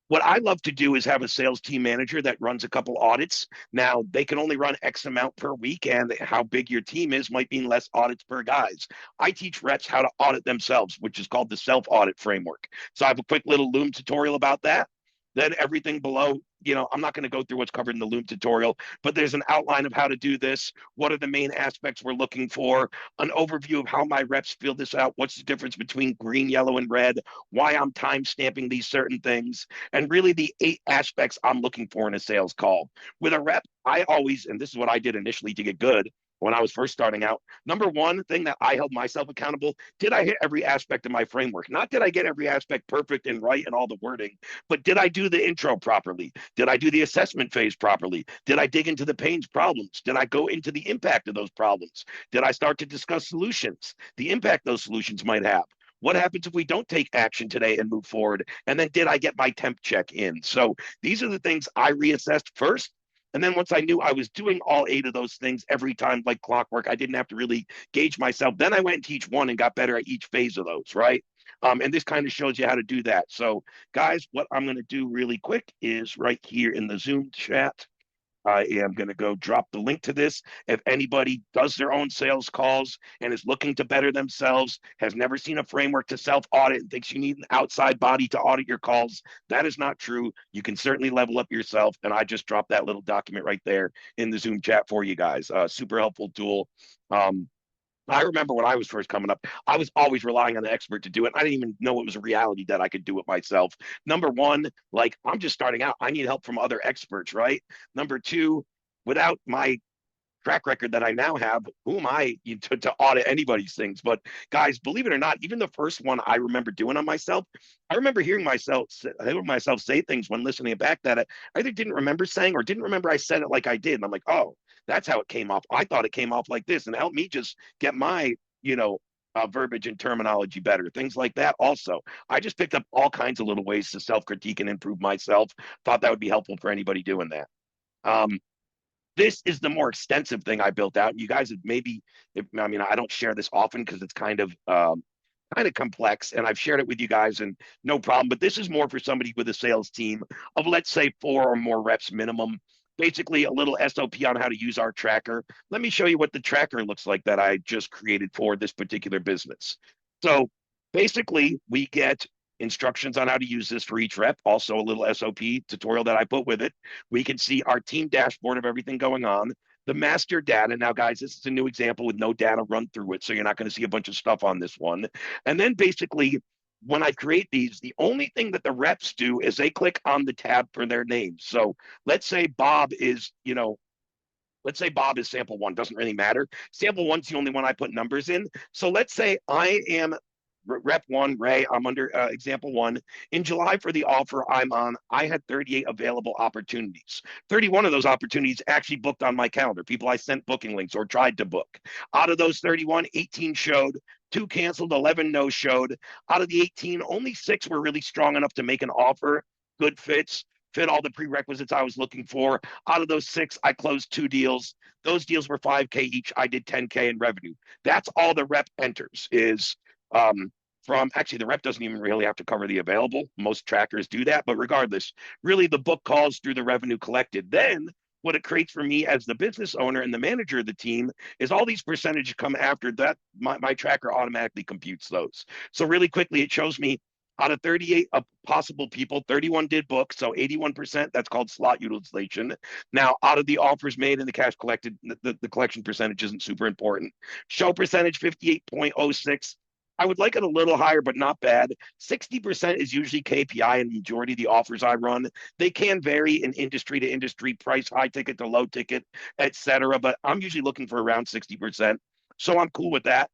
what I love to do is have a sales team manager that runs a couple audits. Now, they can only run X amount per week, and how big your team is might mean less audits per guys. I teach reps how to audit themselves, which is called the self-audit framework. So I have a quick little Loom tutorial about that. Then everything below, I'm not going to go through what's covered in the Loom tutorial, but there's an outline of how to do this. What are the main aspects we're looking for? An overview of how my reps fill this out. What's the difference between green, yellow, and red? Why I'm time stamping these certain things, and really the 8 aspects I'm looking for in a sales call. With a rep, I always, and this is what I did initially to get good when I was first starting out. Number one thing that I held myself accountable, did I hit every aspect of my framework? Not did I get every aspect perfect and right and all the wording, but did I do the intro properly? Did I do the assessment phase properly? Did I dig into the pains problems? Did I go into the impact of those problems? Did I start to discuss solutions, the impact those solutions might have? What happens if we don't take action today and move forward? And then did I get my temp check in? So these are the things I reassessed first. And then once I knew I was doing all 8 of those things every time like clockwork, I didn't have to really gauge myself. Then I went and teach one and got better at each phase of those, right? And this kind of shows you how to do that. So guys, what I'm going to do really quick is right here in the Zoom chat, I am going to go drop the link to this. If anybody does their own sales calls and is looking to better themselves, has never seen a framework to self-audit and thinks you need an outside body to audit your calls, that is not true. You can certainly level up yourself. And I just dropped that little document right there in the Zoom chat for you guys. Super helpful tool. I remember when I was first coming up, I was always relying on the expert to do it. I didn't even know it was a reality that I could do it myself. Number one, like I'm just starting out. I need help from other experts, right? Number two, without my track record that I now have, who am I to audit anybody's things? But guys, believe it or not, even the first one I remember doing on myself, I remember hearing myself say things when listening back that I either didn't remember saying or didn't remember I said it like I did. And I'm like, oh, that's how it came off. I thought it came off like this, and help me just get my, verbiage and terminology better, things like that. Also, I just picked up all kinds of little ways to self-critique and improve myself. Thought that would be helpful for anybody doing that. This is the more extensive thing I built out. You guys have maybe, I don't share this often because it's kind of complex, and I've shared it with you guys and no problem, but this is more for somebody with a sales team of, let's say, 4 or more reps minimum. Basically a little SOP on how to use our tracker. Let me show you what the tracker looks like that I just created for this particular business. So basically we get instructions on how to use this for each rep, also a little SOP tutorial that I put with it. We can see our team dashboard of everything going on, the master data. Now, guys, this is a new example with no data run through it, so you're not going to see a bunch of stuff on this one. And then basically, when I create these, the only thing that the reps do is they click on the tab for their names. So let's say Bob is, sample 1, doesn't really matter. Sample 1's the only one I put numbers in. So let's say I am rep 1, Ray, I'm under example 1. In July for the offer I had 38 available opportunities. 31 of those opportunities actually booked on my calendar, people I sent booking links or tried to book. Out of those 31, 18 showed, 2 canceled, 11 no showed. Out of the 18, only 6 were really strong enough to make an offer, good fits, fit all the prerequisites I was looking for. Out of those 6, I closed 2 deals. Those deals were 5K each. I did 10K in revenue. That's all the rep enters is actually the rep doesn't even really have to cover the available. Most trackers do that, but regardless, really the book calls through the revenue collected. Then what it creates for me as the business owner and the manager of the team is all these percentages come after that. My tracker automatically computes those. So really quickly, it shows me out of 38 possible people, 31 did book, so 81%, that's called slot utilization. Now, out of the offers made and the cash collected, the collection percentage isn't super important. Show percentage, 58.06. I would like it a little higher, but not bad. 60% is usually KPI in the majority of the offers I run. They can vary in industry to industry, price, high ticket to low ticket, et cetera, but I'm usually looking for around 60%. So I'm cool with that.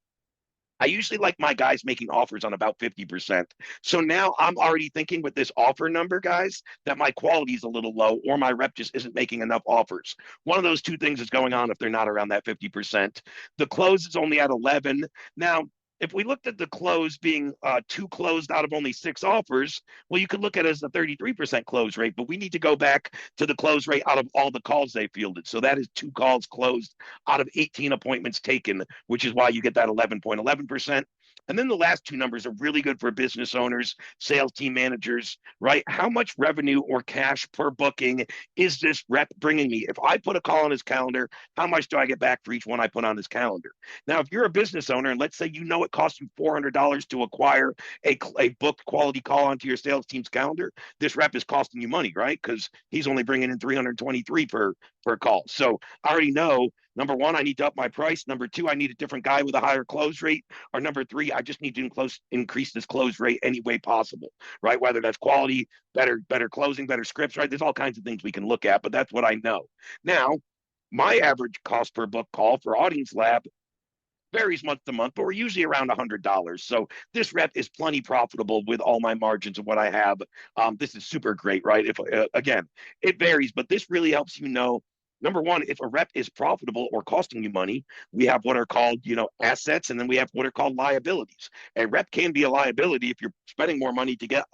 I usually like my guys making offers on about 50%. So now I'm already thinking with this offer number, guys, that my quality is a little low or my rep just isn't making enough offers. One of those two things is going on if they're not around that 50%. The close is only at 11. Now, if we looked at the close being two closed out of only six offers, well, you could look at it as a 33% close rate, but we need to go back to the close rate out of all the calls they fielded. So that is two calls closed out of 18 appointments taken, which is why you get that 11.11%. And then the last two numbers are really good for business owners, sales team managers, right? How much revenue or cash per booking is this rep bringing me? If I put a call on his calendar, how much do I get back for each one I put on his calendar? Now, if you're a business owner and let's say you know it costs you $400 to acquire a booked quality call onto your sales team's calendar, this rep is costing you money, right? Because he's only bringing in 323 per call. So I already know, number one, I need to up my price. Number two, I need a different guy with a higher close rate. Or number three, I just need to increase this close rate any way possible, right? Whether that's quality, better closing, better scripts, right? There's all kinds of things we can look at, but that's what I know. Now, my average cost per book call for AudienceLab varies month to month, but we're usually around $100. So this rep is plenty profitable with all my margins and what I have. This is super great, right? If again, it varies, but this really helps you know. Number one, if a rep is profitable or costing you money, we have what are called, assets, and then we have what are called liabilities. A rep can be a liability if you're spending more money to get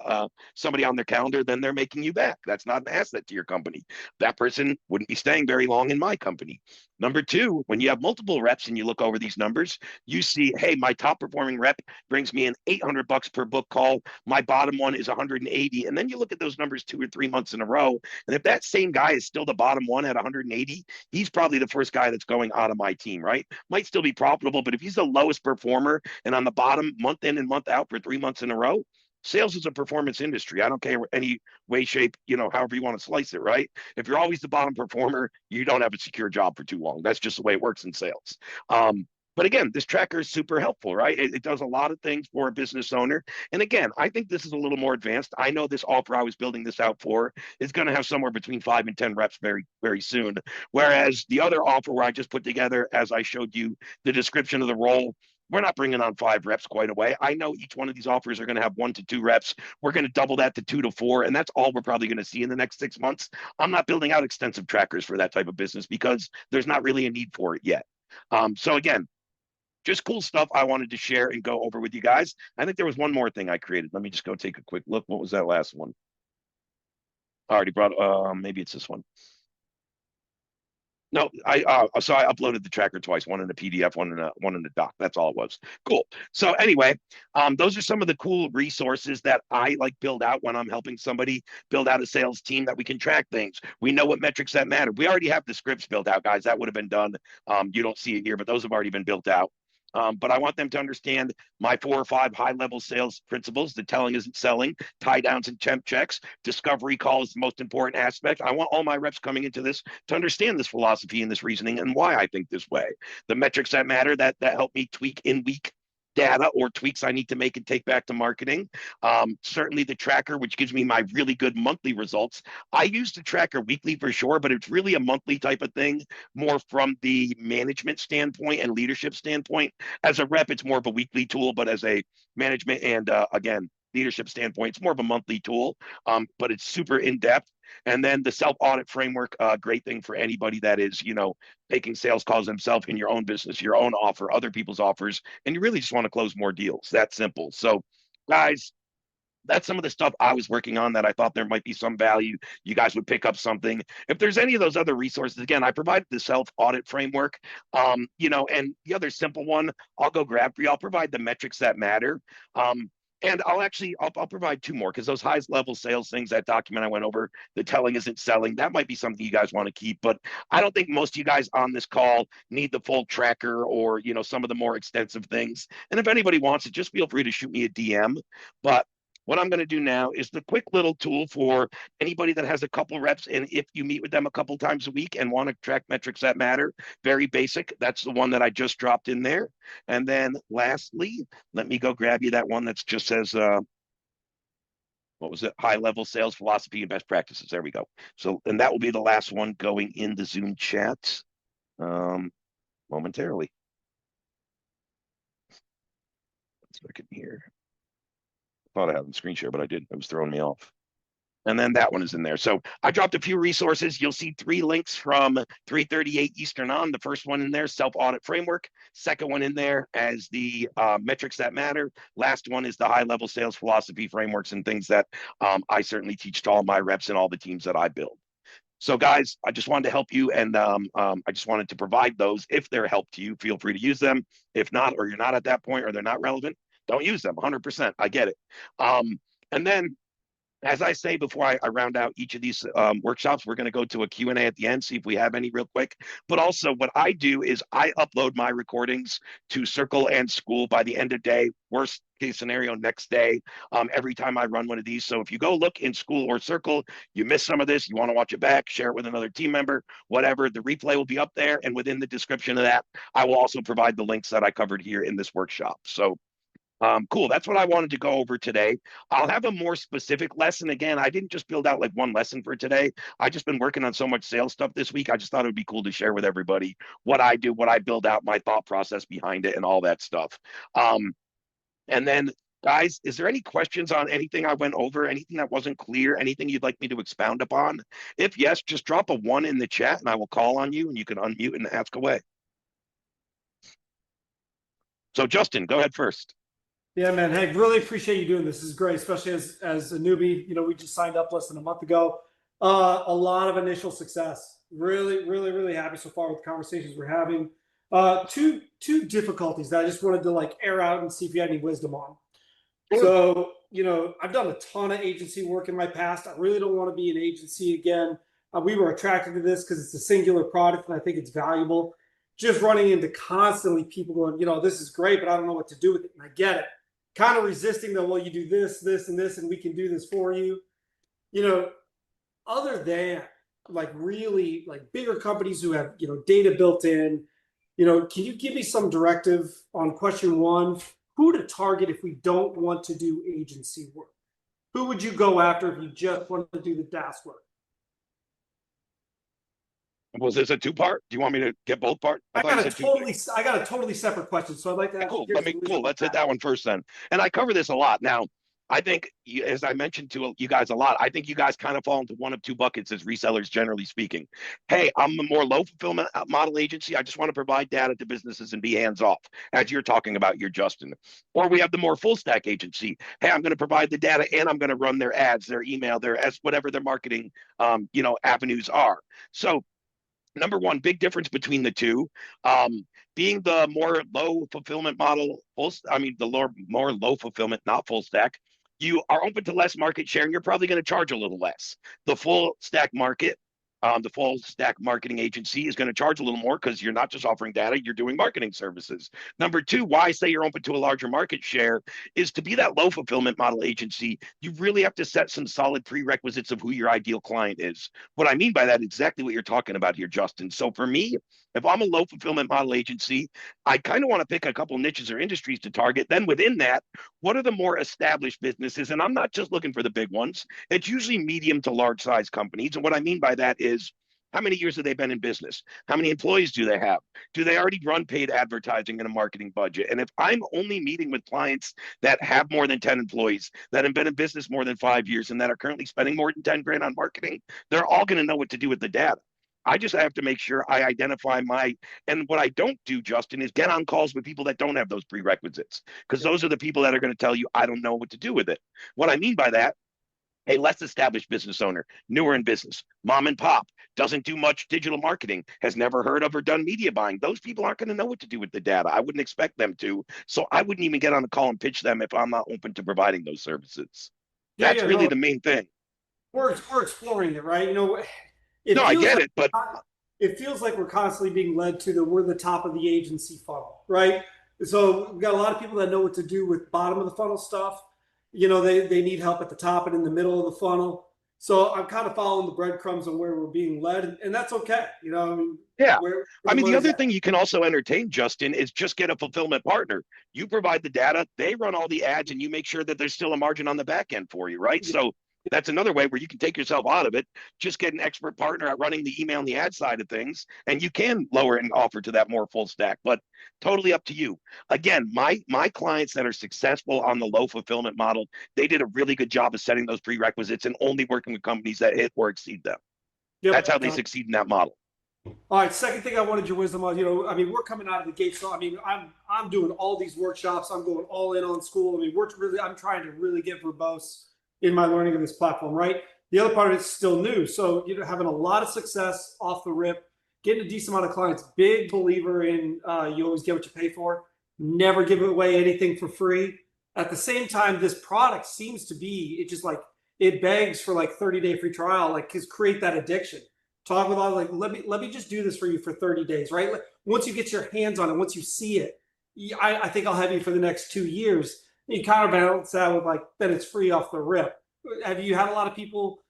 somebody on their calendar than they're making you back. That's not an asset to your company. That person wouldn't be staying very long in my company. Number two, when you have multiple reps and you look over these numbers, you see, hey, my top performing rep brings me in $800 per book call. My bottom one is 180. And then you look at those numbers 2 or 3 months in a row. And if that same guy is still the bottom one at 180, he's probably the first guy that's going out of my team, right? Might still be profitable, but if he's the lowest performer and on the bottom month in and month out for 3 months in a row, sales is a performance industry. I don't care any way, shape, however you want to slice it, right? If you're always the bottom performer, you don't have a secure job for too long. That's just the way it works in sales. But again, this tracker is super helpful, right? It does a lot of things for a business owner. And again, I think this is a little more advanced. I know this offer I was building this out for is going to have somewhere between 5 and 10 reps very, very soon. Whereas the other offer where I just put together, as I showed you the description of the role, we're not bringing on 5 reps quite away. I know each one of these offers are going to have 1 to 2 reps. We're going to double that to 2 to 4, and that's all we're probably going to see in the next 6 months. I'm not building out extensive trackers for that type of business because there's not really a need for it yet. So again, just cool stuff I wanted to share and go over with you guys. I think there was one more thing I created. Let me just go take a quick look. What was that last one? I already brought, maybe it's this one. No, so I uploaded the tracker twice, one in a PDF, one in a doc. That's all it was. Cool. So anyway, those are some of the cool resources that I like build out when I'm helping somebody build out a sales team that we can track things. We know what metrics that matter. We already have the scripts built out, guys. That would have been done. You don't see it here, but those have already been built out. But I want them to understand my 4 or 5 high-level sales principles: the telling isn't selling, tie downs and temp checks, discovery call is the most important aspect. I want all my reps coming into this to understand this philosophy and this reasoning and why I think this way. The metrics that matter that help me tweak in week data or tweaks I need to make and take back to marketing. Certainly the tracker, which gives me my really good monthly results. I use the tracker weekly for sure, but it's really a monthly type of thing, more from the management standpoint and leadership standpoint. As a rep, it's more of a weekly tool, but as a management and again, leadership standpoint, it's more of a monthly tool, but it's super in depth. And then the self audit framework, great thing for anybody that is, taking sales calls themselves in your own business, your own offer, other people's offers, and you really just want to close more deals. That's simple. So, guys, that's some of the stuff I was working on that I thought there might be some value. You guys would pick up something. If there's any of those other resources, again, I provide the self audit framework, and the other simple one, I'll go grab for you. I'll provide the metrics that matter. And I'll provide two more because those highest level sales things, that document I went over, the telling isn't selling, that might be something you guys want to keep. But I don't think most of you guys on this call need the full tracker or, some of the more extensive things. And if anybody wants it, just feel free to shoot me a DM. But what I'm going to do now is the quick little tool for anybody that has a couple reps. And if you meet with them a couple times a week and want to track metrics that matter, very basic. That's the one that I just dropped in there. And then lastly, let me go grab you that one that just says, what was it? High level sales philosophy and best practices. There we go. So, and that will be the last one going in the Zoom chat momentarily. One second here. Thought I had the screen share, but I didn't. It was throwing me off. And then that one is in there. So I dropped a few resources. You'll see 3 links from 3:38 Eastern on. The first one in there, self-audit framework. Second one in there as the metrics that matter. Last one is the high-level sales philosophy frameworks and things that I certainly teach to all my reps and all the teams that I build. So guys, I just wanted to help you, and I just wanted to provide those. If they're help to you, feel free to use them. If not, or you're not at that point, or they're not relevant, don't use them. 100%. I get it. And then, as I say before I round out each of these workshops, we're going to go to a Q&A at the end, see if we have any real quick. But also what I do is I upload my recordings to Circle and School by the end of day, worst case scenario next day, every time I run one of these. So if you go look in School or Circle, you miss some of this, you want to watch it back, share it with another team member, whatever, the replay will be up there. And within the description of that, I will also provide the links that I covered here in this workshop. So cool. That's what I wanted to go over today. I'll have a more specific lesson. Again, I didn't just build out like one lesson for today. I just been working on so much sales stuff this week. I just thought it would be cool to share with everybody what I do, what I build out, my thought process behind it, and all that stuff. And then, guys, is there any questions on anything I went over? Anything that wasn't clear? Anything you'd like me to expound upon? If yes, just drop a 1 in the chat, and I will call on you, and you can unmute and ask away. So, Justin, go ahead first. Yeah, man. Hey, really appreciate you doing this. This is great, especially as a newbie. We just signed up less than a month ago. A lot of initial success. Really, really, really happy so far with the conversations we're having. Two difficulties that I just wanted to like air out and see if you had any wisdom on. So, I've done a ton of agency work in my past. I really don't want to be an agency again. We were attracted to this because it's a singular product and I think it's valuable. Just running into constantly people going, this is great, but I don't know what to do with it. And I get it. Kind of resisting the, well, you do this, this, and this, and we can do this for you. Other than like really like bigger companies who have, data built in, can you give me some directive on question 1, who to target if we don't want to do agency work? Who would you go after if you just want to do the DaaS work? Was this a 2-part? Do you want me to get both parts? I got a totally separate question. So I'd like to ask cool. cool. Let's hit that one first then. And I cover this a lot. Now, I think, as I mentioned to you guys a lot, I think you guys kind of fall into one of 2 buckets as resellers, generally speaking. Hey, I'm a more low fulfillment model agency. I just want to provide data to businesses and be hands off, as you're talking about here, Justin. Or we have the more full stack agency. Hey, I'm going to provide the data and I'm going to run their ads, their email, their whatever their marketing, avenues are. So, number one, big difference between the two. Being the more low fulfillment model, more low fulfillment, not full stack, you are open to less market share and you're probably going to charge a little less. The full stack market, the full stack marketing agency is going to charge a little more because you're not just offering data, you're doing marketing services. Number 2, why I say you're open to a larger market share is to be that low fulfillment model agency, you really have to set some solid prerequisites of who your ideal client is. What I mean by that is exactly what you're talking about here, Justin. So for me, if I'm a low fulfillment model agency, I kind of want to pick a couple niches or industries to target. Then within that, what are the more established businesses? And I'm not just looking for the big ones. It's usually medium to large size companies. And what I mean by that is, how many years have they been in business? How many employees do they have? Do they already run paid advertising and a marketing budget? And if I'm only meeting with clients that have more than 10 employees, that have been in business more than 5 years, and that are currently spending more than 10 grand on marketing, they're all going to know what to do with the data. I just have to make sure I identify and what I don't do, Justin, is get on calls with people that don't have those prerequisites, because those are the people that are going to tell you, I don't know what to do with it. What I mean by that A less established business owner, newer in business, mom and pop, doesn't do much digital marketing, has never heard of or done media buying. Those people aren't going to know what to do with the data. I wouldn't expect them to. So I wouldn't even get on the call and pitch them if I'm not open to providing those services. That's really No, the main thing. we're exploring it, right? No, It I feels get like it, but it feels like we're constantly being led to we're the top of the agency funnel, right? So we've got a lot of people that know what to do with bottom of the funnel stuff. They need help at the top and in the middle of the funnel. So I'm kind of following the breadcrumbs on where we're being led, and that's okay. yeah. Where I the mean, the money's other at. thing you can also entertain, Justin, is just get a fulfillment partner. You provide the data, they run all the ads, and you make sure that there's still a margin on the back end for you, right? Yeah. So that's another way where you can take yourself out of it. Just get an expert partner at running the email and the ad side of things, and you can lower and offer to that more full stack, but totally up to you. Again, my clients that are successful on the low fulfillment model, they did a really good job of setting those prerequisites and only working with companies that hit or exceed them. That's how Yep. they succeed in that model. All right. Second thing I wanted your wisdom on. I mean, we're coming out of the gate, so I mean, I'm doing all these workshops. I'm going all in on school. I mean, I'm trying to really get verbose in my learning of this platform, right? The other part is still new, so having a lot of success off the rip, getting a decent amount of clients. Big believer in you always get what you pay for. Never give away anything for free. At the same time, this product seems to be it begs for like 30-day free trial, like just create that addiction. Talk with all like let me just do this for you for 30 days, right? Once you get your hands on it, once you see it, I think I'll have you for the next 2 years. You counterbalance that with then it's free off the rip. Have you had a lot of people,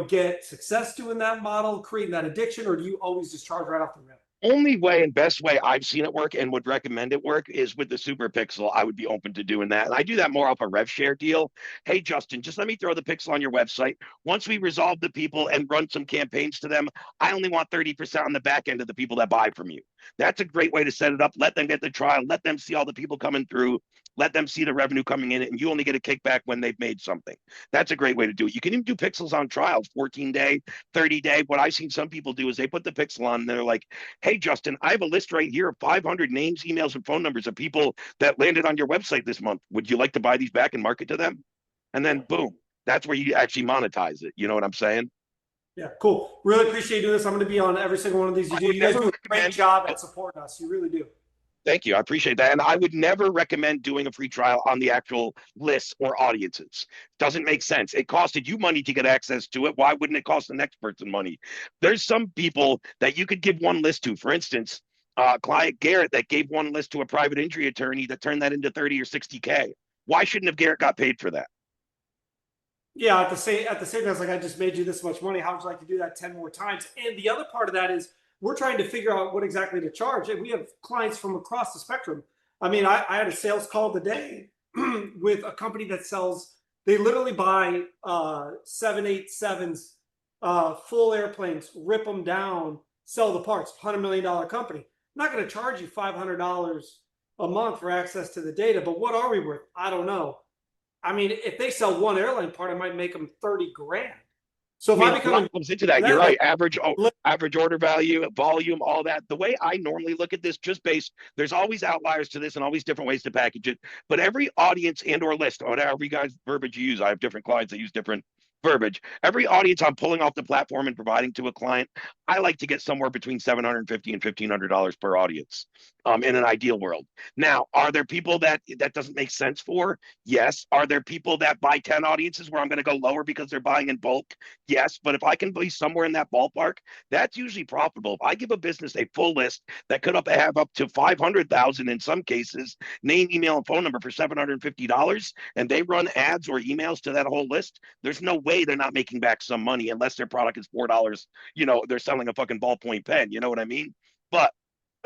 get success doing that model, creating that addiction, or do you always just charge right off the rip? Only way and best way I've seen it work and would recommend it work is with the super pixel. I would be open to doing that. And I do that more off a rev share deal. Hey, Justin, just let me throw the pixel on your website. Once we resolve the people and run some campaigns to them, I only want 30% on the back end of the people that buy from you. That's a great way to set it up. Let them get the trial. Let them see all the people coming through. Let them see the revenue coming in, and you only get a kickback when they've made something. That's a great way to do it. You can even do pixels on trials, 14-day, 30-day. What I've seen some people do is they put the pixel on and they're like, hey, Justin, I have a list right here of 500 names, emails, and phone numbers of people that landed on your website this month. Would you like to buy these back and market to them? And then boom, that's where you actually monetize it. You know what I'm saying? Yeah, cool. Really appreciate you doing this. I'm going to be on every single one of these you do. You guys do a great job at supporting us. You really do. Thank you. I appreciate that. And I would never recommend doing a free trial on the actual lists or audiences. Doesn't make sense. It costed you money to get access to it. Why wouldn't it cost the next person money? There's some people that you could give one list to. For instance, client Garrett that gave one list to a private injury attorney that turned that into 30 or 60K. Why shouldn't have Garrett got paid for that? Yeah, at the same time, it's like I just made you this much money. How would you like to do that 10 more times? And the other part of that is we're trying to figure out what exactly to charge. And we have clients from across the spectrum. I mean, I had a sales call today with a company that sells, they literally buy 787s, full airplanes, rip them down, sell the parts, $100 million company. I'm not going to charge you $500 a month for access to the data, but what are we worth? I don't know. I mean, if they sell one airline part, I might make them 30 grand. So if I become comes into that, you're right. Average order value, volume, all that. The way I normally look at this, just based, there's always outliers to this and always different ways to package it. But every audience and or list, or whatever you guys verbiage you use, I have different clients that use different verbiage. Every audience I'm pulling off the platform and providing to a client, I like to get somewhere between $750 and $1,500 per audience. In an ideal world. Now, are there people that doesn't make sense for? Yes. Are there people that buy 10 audiences where I'm going to go lower because they're buying in bulk? Yes. But if I can be somewhere in that ballpark, that's usually profitable. If I give a business a full list that could have up to 500,000 in some cases, name, email, and phone number for $750, and they run ads or emails to that whole list, there's no way they're not making back some money unless their product is $4. They're selling a fucking ballpoint pen. You know what I mean? But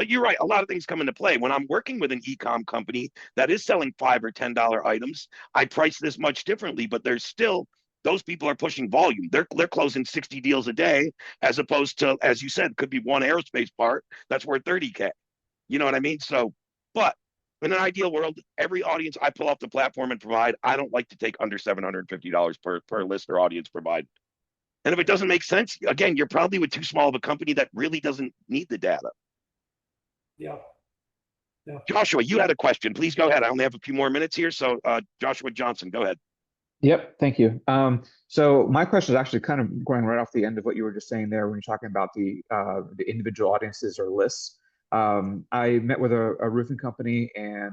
you're right. A lot of things come into play. When I'm working with an e-com company that is selling $5 or $10 items, I price this much differently, but there's still those people are pushing volume. They're closing 60 deals a day, as opposed to, as you said, could be one aerospace part that's worth 30K. You know what I mean? So, but in an ideal world, every audience I pull off the platform and provide, I don't like to take under $750 per list or audience provide. And if it doesn't make sense, again, you're probably with too small of a company that really doesn't need the data. Yeah. Joshua, you had a question. Please go ahead. I only have a few more minutes here. So Joshua Johnson, go ahead. Yep, thank you. So my question is actually kind of going right off the end of what you were just saying there when you're talking about the individual audiences or lists. I met with a roofing company, and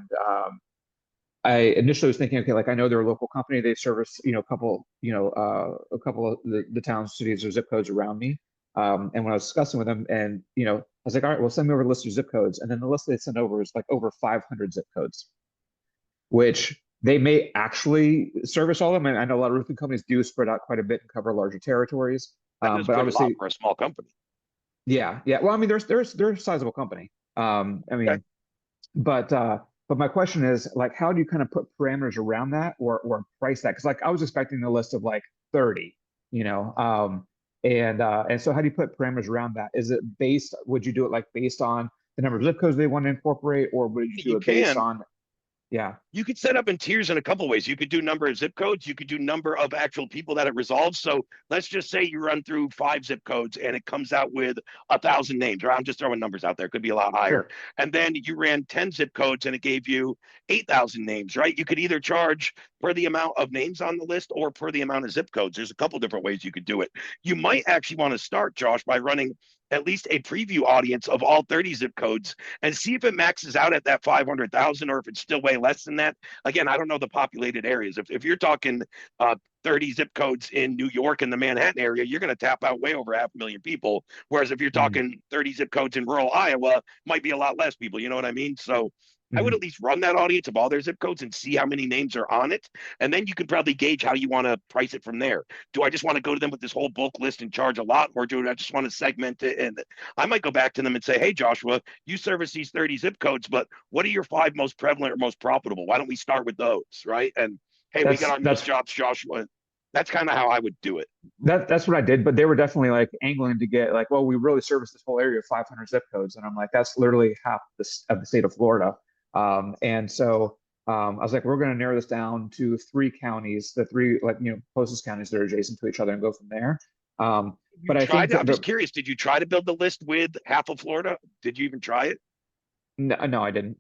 I initially was thinking, okay, like I know they're a local company, they service a couple of the towns, cities, or zip codes around me. And when I was discussing with them, and I was like, all right, well, send me over a list of zip codes, and then the list they sent over is like over 500 zip codes, which they may actually service all of them. And I know a lot of roofing companies do spread out quite a bit and cover larger territories. That is But quite a lot obviously, for a small company. yeah, yeah. Well, I mean, they're a sizable company. I Okay. mean, but my question is like, how do you kind of put parameters around that or price that? Because like I was expecting a list of like 30, you know. And so how do you put parameters around that? Is it based, would you do it like based on the number of zip codes they want to incorporate, or would you do You it based can. on, yeah. You could set up in tiers in a couple of ways. You could do number of zip codes. You could do number of actual people that it resolves. So let's just say you run through 5 zip codes and it comes out with 1,000 names. Or I'm just throwing numbers out there. It could be a lot higher. Sure. And then you ran 10 zip codes and it gave you 8,000 names. Right? You could either charge per the amount of names on the list or per the amount of zip codes. There's a couple different ways you could do it. You might actually want to start, Josh, by running at least a preview audience of all 30 zip codes and see if it maxes out at that 500,000 or if it's still way less than that. Again, I don't know the populated areas. If you're talking 30 zip codes in New York and the Manhattan area, you're going to tap out way over 500,000 people. Whereas if you're Mhm. talking 30 zip codes in rural Iowa, might be a lot less people. You know what I mean? So I would Mhm. at least run that audience of all their zip codes and see how many names are on it. And then you can probably gauge how you want to price it from there. Do I just want to go to them with this whole bulk list and charge a lot? Or do I just want to segment it? And I might go back to them and say, hey, Joshua, you service these 30 zip codes, but what are your 5 most prevalent or most profitable? Why don't we start with those? Right. And hey, we got That's our nose that's jobs, Joshua. That's kind of how I would do it. that's what I did, but they were definitely like angling to get like, well, we really service this whole area of 500 zip codes, and I'm like, that's literally half of the state of Florida. And so I was like, we're going to narrow this down to 3 counties, the three like closest counties that are adjacent to each other, and go from there. You But I think tried it. that I'm just curious. Did you try to build the list with half of Florida? Did you even try it? no, no, I didn't.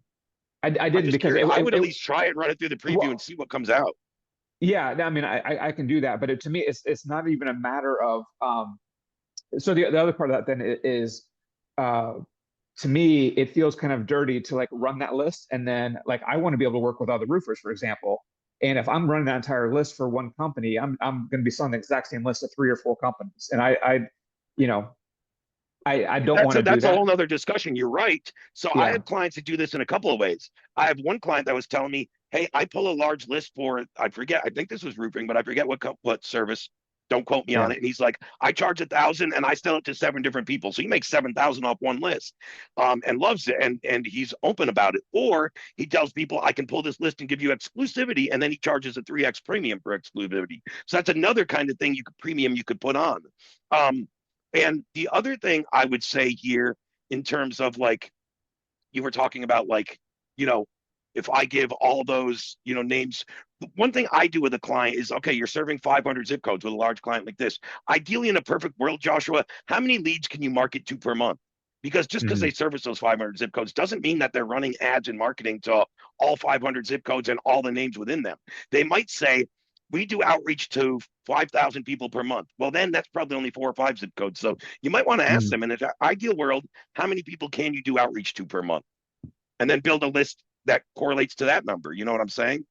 I I'm didn't just because curious. I would at least try it, run it through the preview and well, see what comes out. yeah, I mean, I can do that, but to me, it's not even a matter of so the other part of that then is uh to me it feels kind of dirty to like run that list, and then like I want to be able to work with other roofers, for example. And if I'm running that entire list for one company, I'm going to be selling the exact same list to 3 or 4 companies, and I you know I don't want to do That's a that. whole nother discussion. You're right. So I Yeah. have clients that do this in a couple of ways. I have one client that was telling me, "Hey, I pull a large list for I forget. I think this was roofing, but I forget what service. Don't quote me on Yeah. it." And he's like, "I charge 1,000 and I sell it to 7 different people, so he makes 7,000 off one list, and loves it. And he's open about it. Or he tells people, I can pull this list and give you exclusivity, and then he charges a 3x premium for exclusivity. So that's another kind of thing you could put on. Um, and the other thing I would say here, in terms of like you were talking about, like, you know, if I give all those, names, one thing I do with a client is, okay, you're serving 500 zip codes with a large client like this. Ideally, in a perfect world, Joshua, how many leads can you market to per month? Because just because Hmm. they service those 500 zip codes doesn't mean that they're running ads and marketing to all 500 zip codes and all the names within them. They might say, we do outreach to 5,000 people per month. Well, then that's probably only 4 or 5 zip codes. So you might want to ask Hmm. them in an ideal world, how many people can you do outreach to per month? And then build a list that correlates to that number. You know what I'm saying?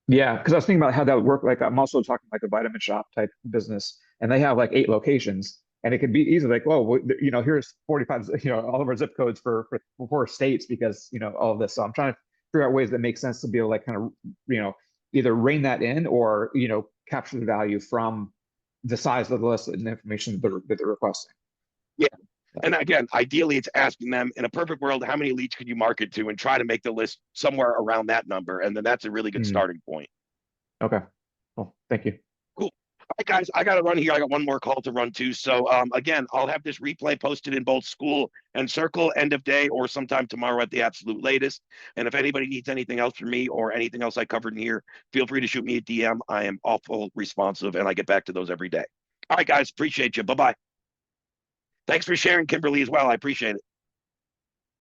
Yeah, because I was thinking about how that would work. Like I'm also talking like a vitamin shop type business, and they have like 8 locations, and it could be easily like, well, here's 45, all of our zip codes for 4 states because all of this. So I'm trying to figure out ways that make sense to be able to like kind of either rein that in or capture the value from the size of the list and the information that they're requesting. Yeah. And again, ideally, it's asking them in a perfect world, how many leads could you market to and try to make the list somewhere around that number. And then that's a really good Mm, starting point. okay. Well, thank you. Cool. All right, guys, I got to run here. I got one more call to run too. So, again, I'll have this replay posted in both School and Circle end of day or sometime tomorrow at the absolute latest. And if anybody needs anything else from me or anything else I covered in here, feel free to shoot me a DM. I am awful responsive and I get back to those every day. All right, guys, appreciate you. Bye bye. Thanks for sharing, Kimberly, as well. I appreciate it.